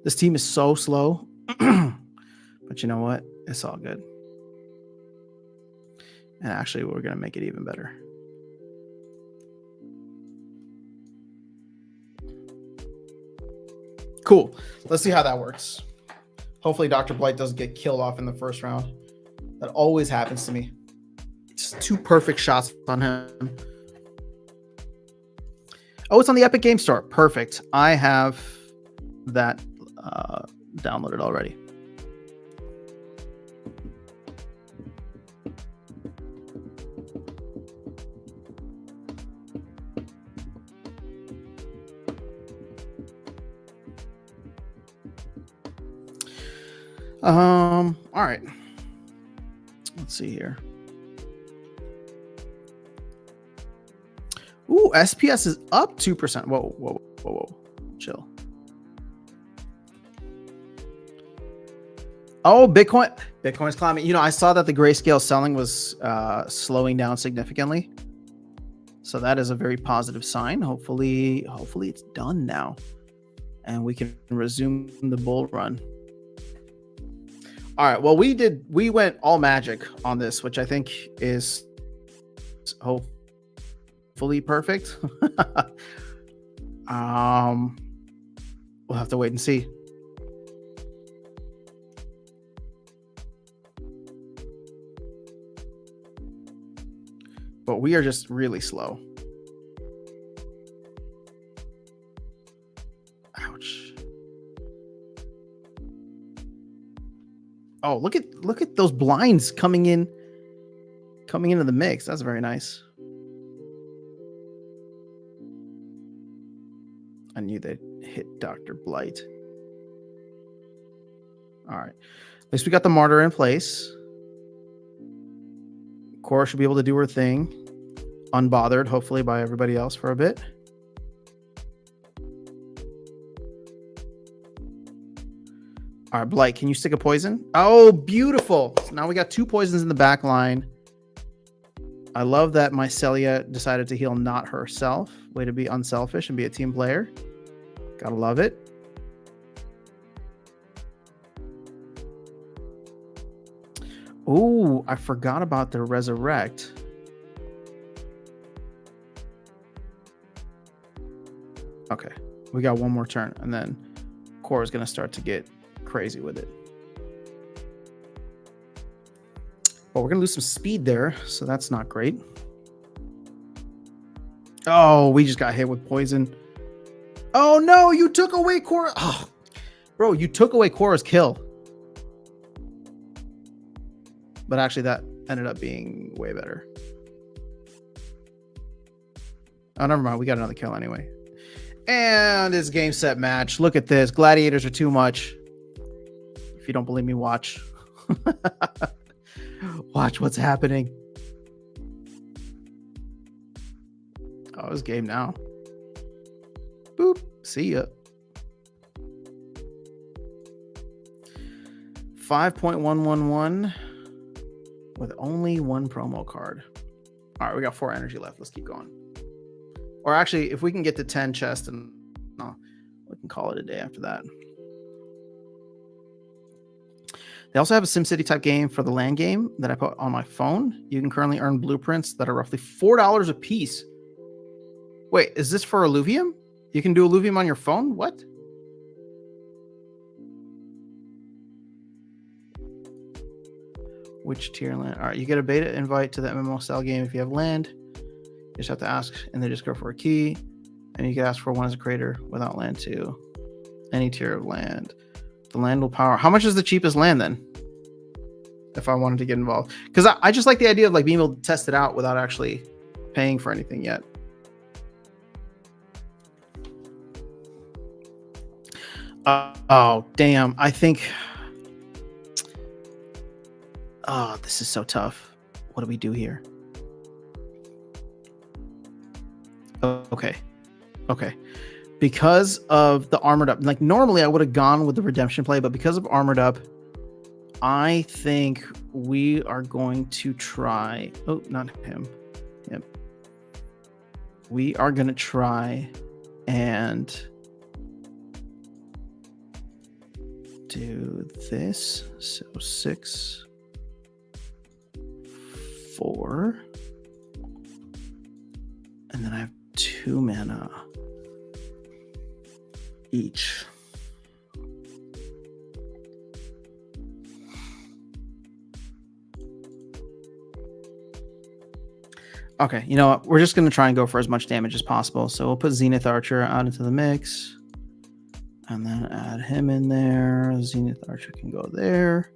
This team is so slow, but you know what? It's all good. And actually, we're going to make it even better. Cool. Let's see how that works. Hopefully Dr. Blight doesn't get killed off in the first round. That always happens to me. Just 2 perfect shots on him. Oh, it's on the Epic Game Store. Perfect. I have that downloaded already. All right. Let's see here. Ooh, SPS is up 2%. Whoa. Chill. Oh, Bitcoin's climbing. You know, I saw that the grayscale selling was slowing down significantly. So that is a very positive sign. Hopefully it's done now and we can resume the bull run. All right. Well, we went all magic on this, which I think is hopefully perfect. We'll have to wait and see. But we are just really slow. Ouch. Oh, look at those blinds coming into the mix. That's very nice. I knew they'd hit Dr. Blight. All right. At least we got the martyr in place. Cora should be able to do her thing, unbothered, hopefully, by everybody else for a bit. All right, Blight, can you stick a poison? Oh, beautiful. So now we got 2 poisons in the back line. I love that Mycelia decided to heal not herself. Way to be unselfish and be a team player. Gotta love it. Ooh, I forgot about the resurrect. Okay, we got one more turn, and then Cora's gonna start to get crazy with it. Well, we're gonna lose some speed there, so that's not great. Oh, we just got hit with poison. Oh no, you took away Cora. Oh, bro, you took away Cora's kill. But actually, that ended up being way better. Oh, never mind. We got another kill anyway. And it's game, set, match. Look at this. Gladiators are too much. If you don't believe me, watch. Watch what's happening. Oh, it's game now. Boop. See ya. 5.111 with only 1 promo card. All right, we got 4 energy left. Let's keep going. Or actually, if we can get to 10 chests, and we can call it a day after that. They also have a SimCity type game for the land game that I put on my phone. You can currently earn blueprints that are roughly $4 a piece. Wait, is this for Illuvium? You can do Illuvium on your phone? What? Which tier land? All right, you get a beta invite to the MMO style game if you have land. You just have to ask, and they just go for a key. And you can ask for one as a creator without land too. Any tier of land. The land will power. How much is the cheapest land then? If I wanted to get involved. Because I just like the idea of like being able to test it out without actually paying for anything yet. Oh, damn. I think... Oh, this is so tough. What do we do here? Okay. Because of the armored up, like normally I would have gone with the redemption play, but because of armored up, I think we are going to try. Oh, not him. Yep. We are going to try and do this. So 6, 4, and then I have 2 mana each. Okay, you know what? We're just going to try and go for as much damage as possible. So we'll put Zenith Archer out into the mix. And then add him in there. Zenith Archer can go there.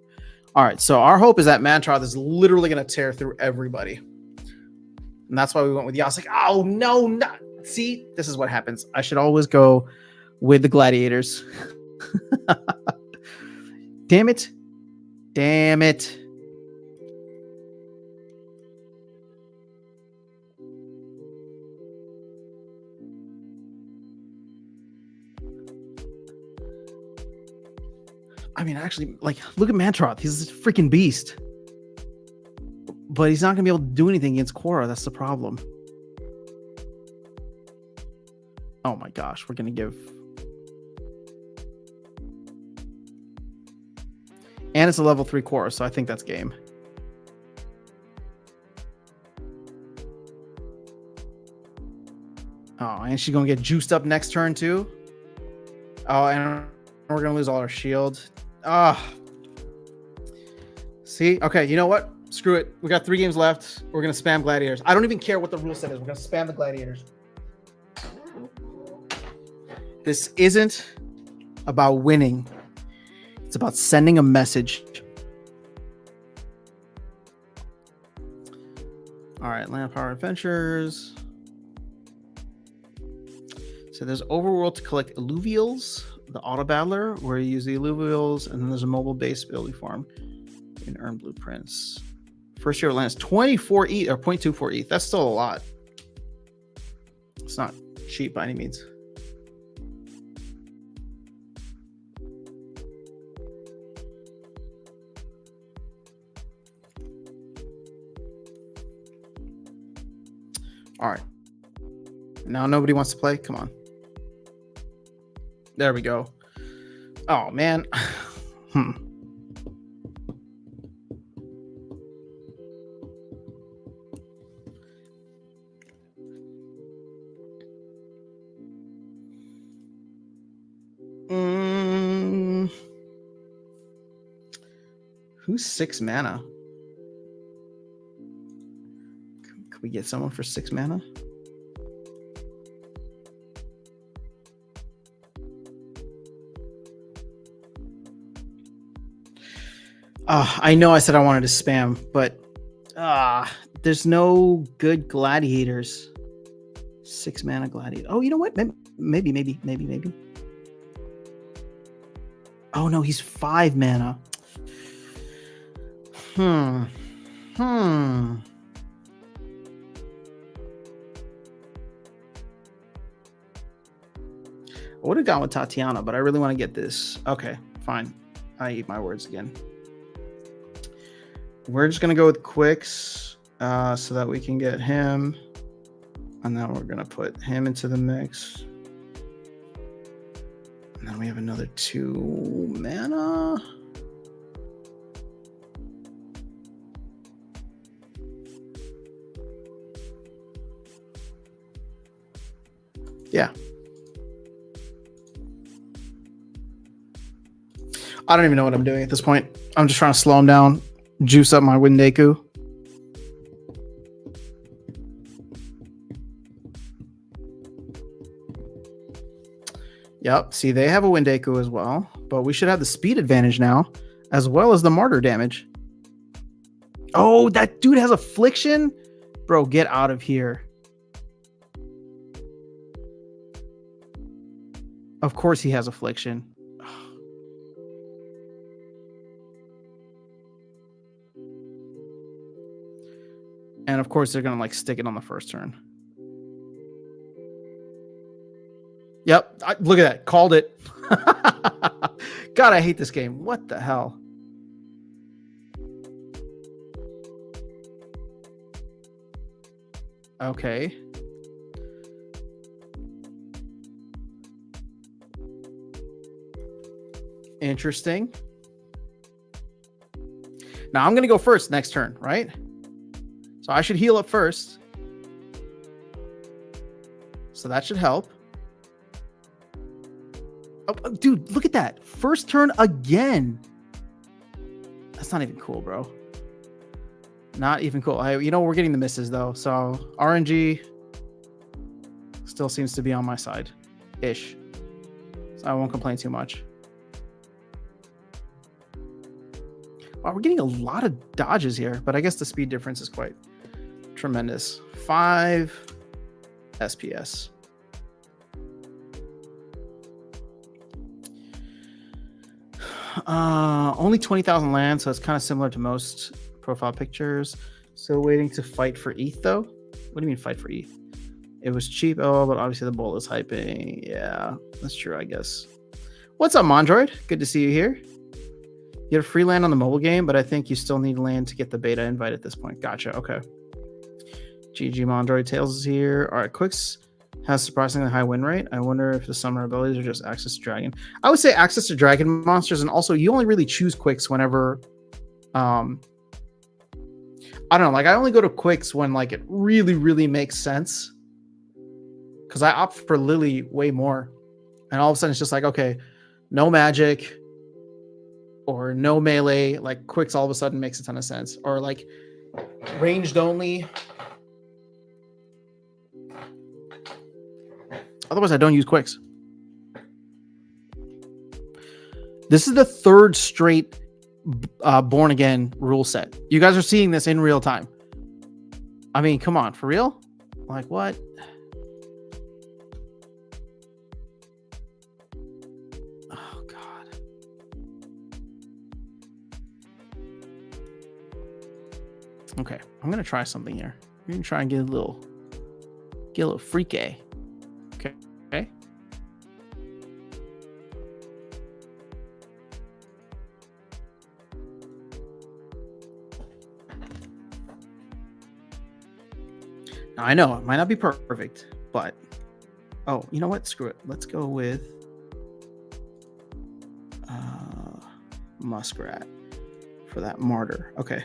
All right, so our hope is that Mantroth is literally going to tear through everybody. And that's why we went with Yas. Like, oh, no, not. See, this is what happens. I should always go with the gladiators. Damn it. Damn it. I mean, actually, like, look at Mantroth. He's a freaking beast. But he's not going to be able to do anything against Korra. That's the problem. Oh my gosh, we're going to give... And it's a level 3 Korra, so I think that's game. Oh, and she's going to get juiced up next turn too? Oh, and we're going to lose all our shield. Ah. See? Okay, you know what? Screw it. We got 3 games left. We're going to spam gladiators. I don't even care what the rule set is. We're going to spam the gladiators. This isn't about winning. It's about sending a message. All right, Land Power Adventures. So there's Overworld to collect alluvials, the Auto Battler, where you use the alluvials, and then there's a mobile base ability farm. You can earn blueprints. First year of lands, 24 ETH or 0.24 ETH. That's still a lot. It's not cheap by any means. All right. Now nobody wants to play. Come on. There we go. Oh, man. Who's 6 mana? Could we get someone for 6 mana? I know I said I wanted to spam, but there's no good gladiators. 6 mana gladiator. Oh, you know what? Maybe. Oh no, he's 5 mana. I would have gone with Tatiana, but I really want to get this. Okay, fine. I eat my words again. We're just going to go with Quicks so that we can get him. And then we're going to put him into the mix. And then we have another 2 mana. Yeah. I don't even know what I'm doing at this point. I'm just trying to slow him down, juice up my Windeku. Yep. See, they have a Windeku as well, but we should have the speed advantage now, as well as the martyr damage. Oh, that dude has affliction? Bro, get out of here. Of course he has affliction. And of course they're going to like stick it on the first turn. Yep. Look at that. Called it. God, I hate this game. What the hell? Okay. Interesting. Now I'm going to go first next turn, right? So I should heal up first. So that should help. Oh, dude, look at that. First turn again. That's not even cool, bro. Not even cool. We're getting the misses though. So RNG still seems to be on my side, ish. So I won't complain too much. Wow, we're getting a lot of dodges here, but I guess the speed difference is quite tremendous. 5 SPS. Only 20,000 land, so it's kind of similar to most profile pictures. So waiting to fight for ETH though. What do you mean fight for ETH? It was cheap. Oh, but obviously the bull is hyping. Yeah, that's true, I guess. What's up, Mondroid? Good to see you here. You have free land on the mobile game, but I think you still need land to get the beta invite at this point. Gotcha. Okay. GG Mondroid Tails is here. All right, Quicks has surprisingly high win rate. I wonder if the summoner abilities are just access to dragon. I would say access to dragon monsters, and also you only really choose Quicks whenever I don't know, like I only go to Quicks when like it really, really makes sense. Because I opt for Lily way more. And all of a sudden it's just like, okay, no magic or no melee. Like Quicks all of a sudden makes a ton of sense. Or like ranged only. Otherwise I don't use Quicks. This is the third straight born again rule set. You guys are seeing this in real time. I mean, come on, for real? Like what? Oh god. Okay, I'm gonna try something here. I'm gonna try and get a little freaky. Okay. Okay. Now, I know it might not be perfect, but oh, you know what? Screw it. Let's go with Muskrat for that martyr. Okay.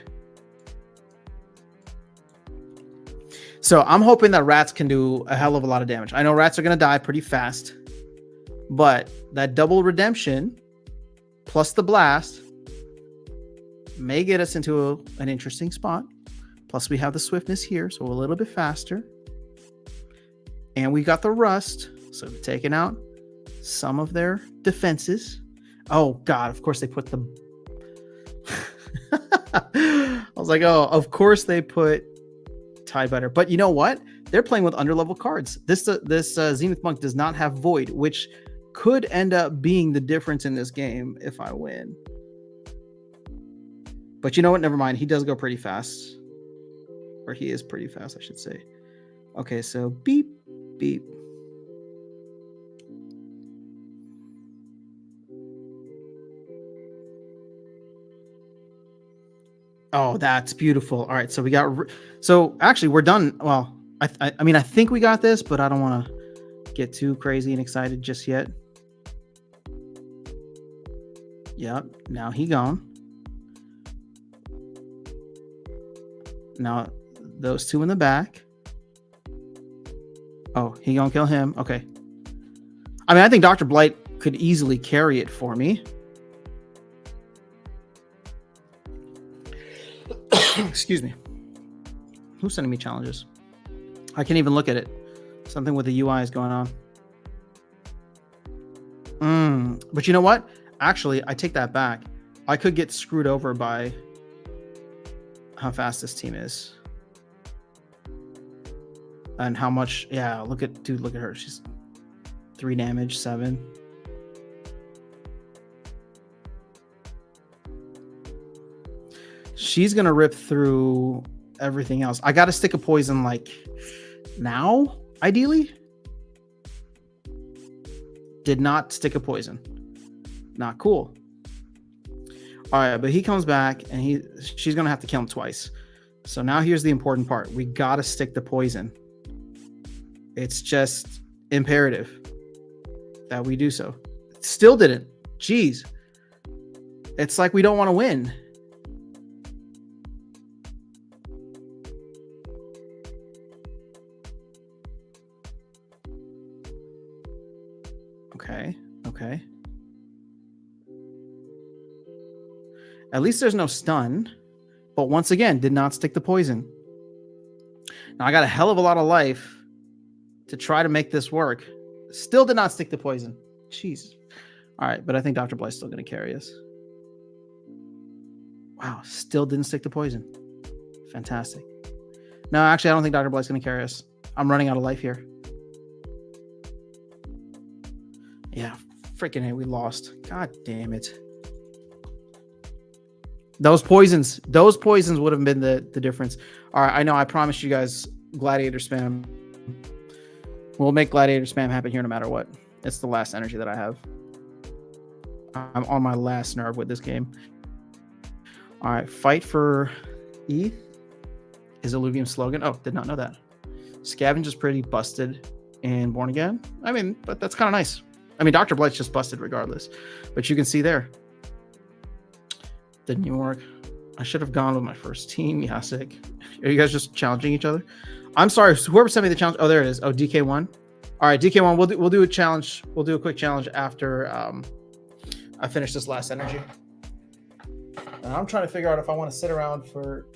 So I'm hoping that rats can do a hell of a lot of damage. I know rats are going to die pretty fast, but that double redemption plus the blast may get us into an interesting spot. Plus we have the swiftness here, so we're a little bit faster. And we got the rust, so we've taken out some of their defenses. Oh god, of course they put the I was like, oh, of course they put Tidebinder. But you know what? They're playing with underlevel cards. This Zenith Monk does not have Void, which could end up being the difference in this game if I win. But you know what? Never mind. He does go pretty fast. Or he is pretty fast, I should say. Okay, so beep, beep. Oh, that's beautiful. All right, so we got... So actually, we're done. Well, I mean, I think we got this, but I don't want to get too crazy and excited just yet. Yep, now he gone. Now, those two in the back. Oh, he gonna kill him. Okay. I mean, I think Dr. Blight could easily carry it for me. Excuse me. Who's sending me challenges? I can't even look at it. Something with the UI is going on. But you know what? Actually, I take that back. I could get screwed over by how fast this team is. And how much... Yeah, look at her. She's 3 damage, 7. She's going to rip through everything else. I got to stick a poison like now, ideally. Did not stick a poison. Not cool. All right, but he comes back and she's going to have to kill him twice. So now here's the important part. We got to stick the poison. It's just imperative that we do so. Still didn't. Jeez. It's like we don't want to win. Okay. At least there's no stun. but once again, did not stick to poison. Now I got a hell of a lot of life to try to make this work. Still did not stick to poison. Jeez. All right, but I think Dr. Blight's still going to carry us. Wow, still didn't stick to poison. Fantastic. No, actually, I don't think Dr. Blight's going to carry us. I'm running out of life here. Yeah, freaking hey, we lost. God damn it. Those poisons would have been the difference. All right, I know. I promised you guys gladiator spam. We'll make gladiator spam happen here no matter what. It's the last energy that I have. I'm on my last nerve with this game. All right, fight for ETH is Illuvium's slogan. Oh, did not know that. Scavenge is pretty busted and Born Again. I mean, but that's kind of nice. I mean, Dr. Blight's just busted regardless. But you can see there. Didn't even work. I should have gone with my first team. Yasik. Are you guys just challenging each other? I'm sorry. Whoever sent me the challenge. Oh, there it is. Oh, DK1. All right, DK1. We'll do a challenge. We'll do a quick challenge after I finish this last energy. And I'm trying to figure out if I want to sit around for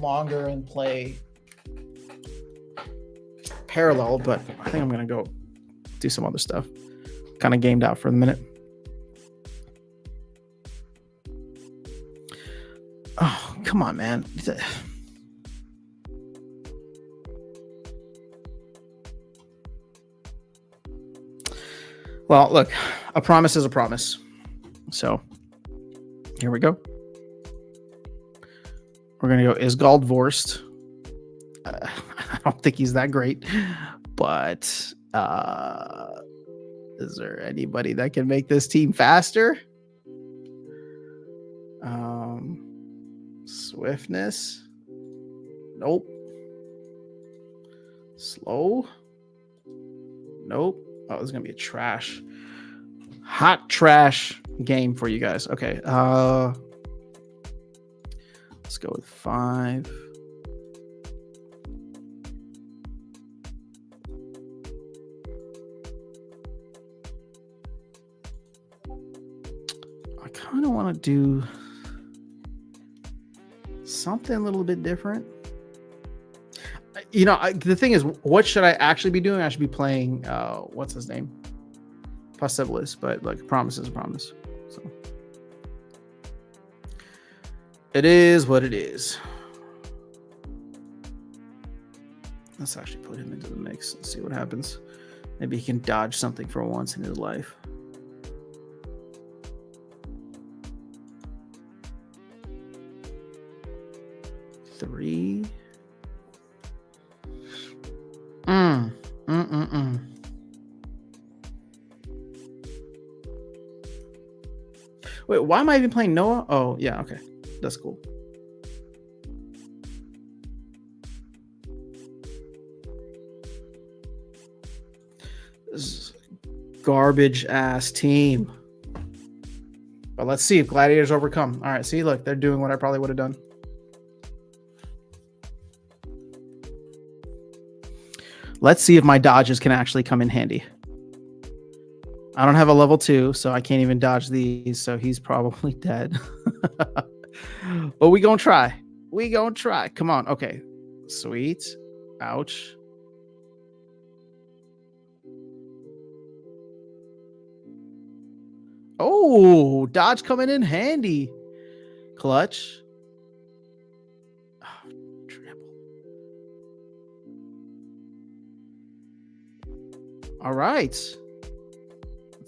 longer and play parallel, but I think I'm gonna go do some other stuff. Kind of gamed out for the minute. Oh, come on, man. Well, look, a promise is a promise. So here we go. We're going to go Isgald Vorst. I don't think he's that great, but is there anybody that can make this team faster? Swiftness. Nope. Slow. Nope. Oh, this is going to be a trash. Hot trash game for you guys. Okay. Let's go with 5. I kind of want to do something a little bit different. You know, the thing is, what should I actually be doing? I should be playing, what's his name? Possibilis, but like, promise is a promise. So it is what it is. Let's actually put him into the mix and see what happens. Maybe he can dodge something for once in his life. Three. Wait, why am I even playing Noah? Oh, yeah, okay. That's cool. This garbage ass team. But let's see if Gladiators overcome. All right, see, look, they're doing what I probably would have done. Let's see if my dodges can actually come in handy. I don't have a level 2, so I can't even dodge these, so he's probably dead. But we gonna try. We gonna try. Come on. Okay. Sweet. Ouch. Oh, dodge coming in handy. Clutch. Oh, triple. All right.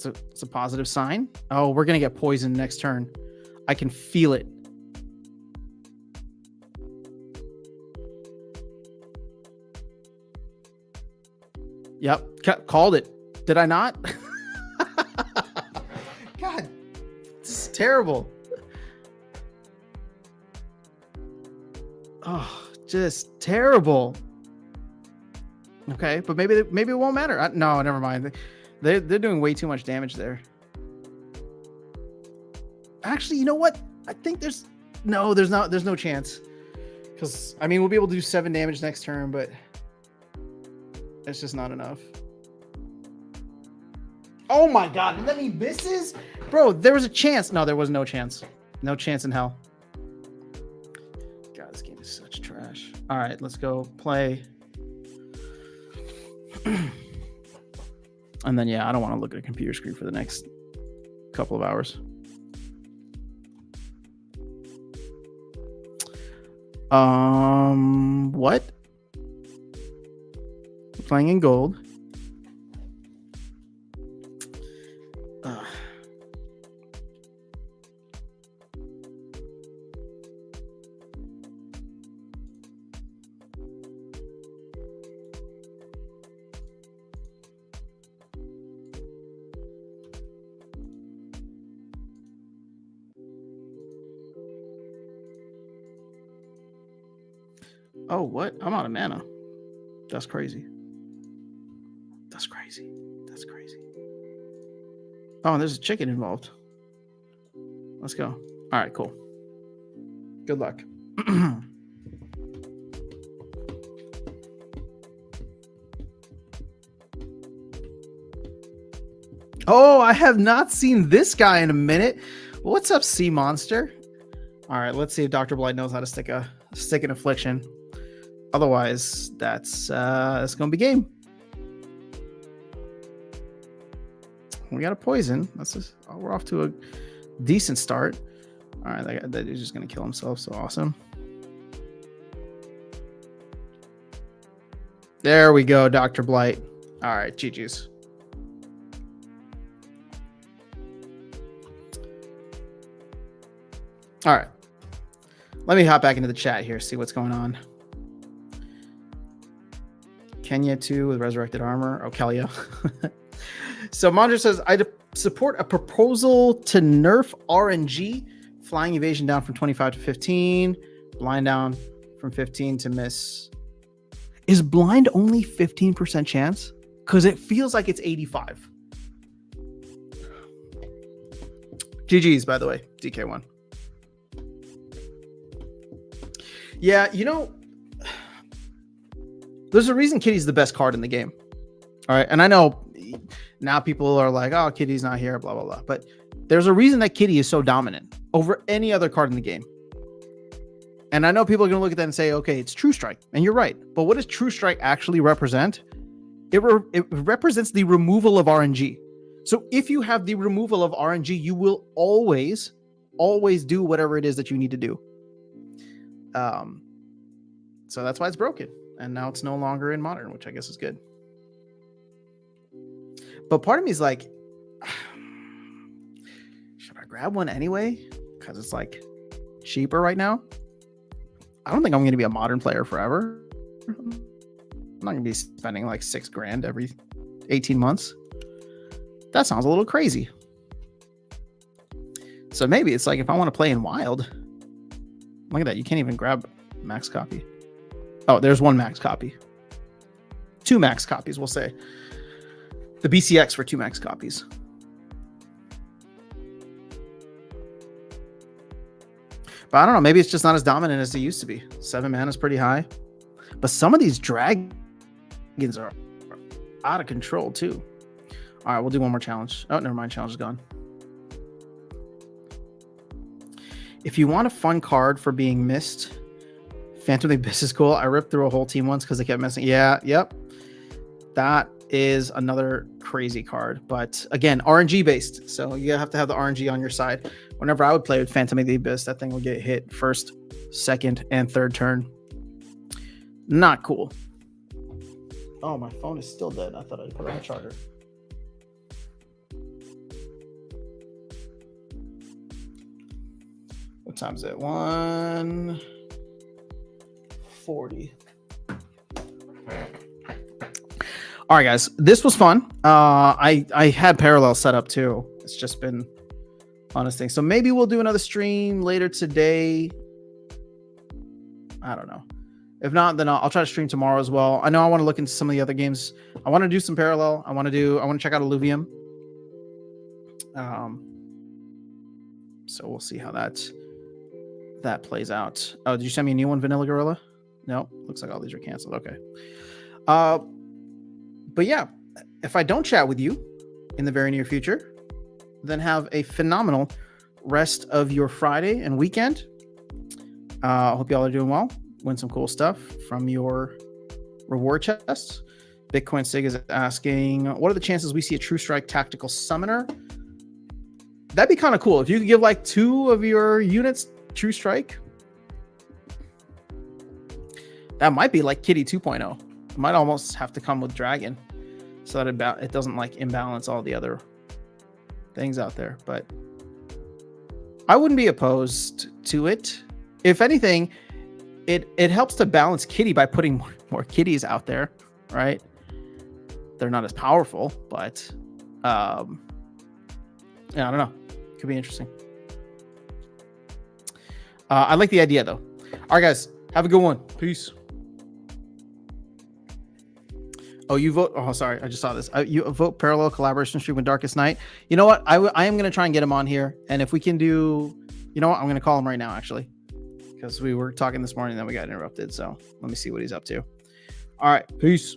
It's a positive sign. Oh, we're gonna get poisoned next turn. I can feel it. Yep, called it. Did I not? God, this is terrible. Oh, just terrible. Okay, but maybe it won't matter. No, never mind. They're doing way too much damage there. Actually, you know what? I think there's no chance. Because I mean, we'll be able to do 7 damage next turn, but it's just not enough. Oh my god, and then he misses? Bro, there was a chance. No, there was no chance. No chance in hell. God, this game is such trash. All right, let's go play. And then, yeah, I don't want to look at a computer screen for the next couple of hours. What? Playing in gold. Oh, what? I'm out of mana. That's crazy. That's crazy. That's crazy. Oh, and there's a chicken involved. Let's go. All right, cool. Good luck. Oh, I have not seen this guy in a minute. What's up, Sea Monster? All right, let's see if Dr. Blight knows how to stick an affliction. Otherwise, that's gonna be game. We got a poison. We're off to a decent start. All right, that dude's just gonna kill himself. So awesome. There we go, Dr. Blight. All right, GG's. All right. Let me hop back into the chat here, see what's going on. Kenya 2 with resurrected armor. Oh, Kelia. So Mondra says, I support a proposal to nerf RNG. Flying evasion down from 25 to 15. Blind down from 15 to miss. Is blind only 15% chance? Because it feels like it's 85. GG's, by the way. DK1. Yeah, you know, there's a reason Kitty's the best card in the game. All right. And I know now people are like, oh, Kitty's not here, blah, blah, blah. But there's a reason that Kitty is so dominant over any other card in the game. And I know people are going to look at that and say, okay, it's True Strike. And you're right. But what does True Strike actually represent? It represents the removal of RNG. So if you have the removal of RNG, you will always do whatever it is that you need to do. So that's why it's broken. And now it's no longer in Modern, which I guess is good. But part of me is like, should I grab one anyway? Because it's like cheaper right now. I don't think I'm going to be a Modern player forever. I'm not going to be spending like $6,000 every 18 months. That sounds a little crazy. So maybe it's like if I want to play in Wild, look at that. You can't even grab max copy. Oh, there's one max copy. 2 max copies, we'll say. The BCX for 2 max copies. But I don't know. Maybe it's just not as dominant as it used to be. 7 mana is pretty high. But some of these dragons are out of control too. All right, we'll do one more challenge. Oh, never mind. Challenge is gone. If you want a fun card for being missed, Phantom Abyss is cool. I ripped through a whole team once because they kept missing. Yeah, yep. That is another crazy card. But again, RNG based. So you have to have the RNG on your side. Whenever I would play with Phantom Abyss, that thing would get hit first, second, and third turn. Not cool. Oh, my phone is still dead. I thought I'd put it on the charger. What time is it? 1:40. All right, guys. This was fun. I had Parallel set up too. It's just been honest thing. So maybe we'll do another stream later today. I don't know. If not, then I'll try to stream tomorrow as well. I know I want to look into some of the other games. I want to do some Parallel. I want to check out Illuvium. So we'll see how that plays out. Oh, did you send me a new one, Vanilla Gorilla? No, looks like all these are canceled. Okay. But yeah, if I don't chat with you in the very near future, then have a phenomenal rest of your Friday and weekend. Hope y'all are doing well. Win some cool stuff from your reward chests. Bitcoin Sig is asking, what are the chances we see a True Strike tactical summoner? That'd be kind of cool if you could give like 2 of your units True Strike. That might be like Kitty 2.0. It might almost have to come with Dragon, so that it doesn't like imbalance all the other things out there. But I wouldn't be opposed to it. If anything, it helps to balance Kitty by putting more kitties out there, right? They're not as powerful, but yeah, I don't know. Could be interesting. I like the idea though. All right, guys, have a good one. Peace. Oh, you vote. Oh, sorry. I just saw this. You vote parallel collaboration stream with Darkest Night. You know what? I am going to try and get him on here. And if we can do, you know what? I'm going to call him right now, actually, because we were talking this morning and then we got interrupted. So let me see what he's up to. All right. Peace.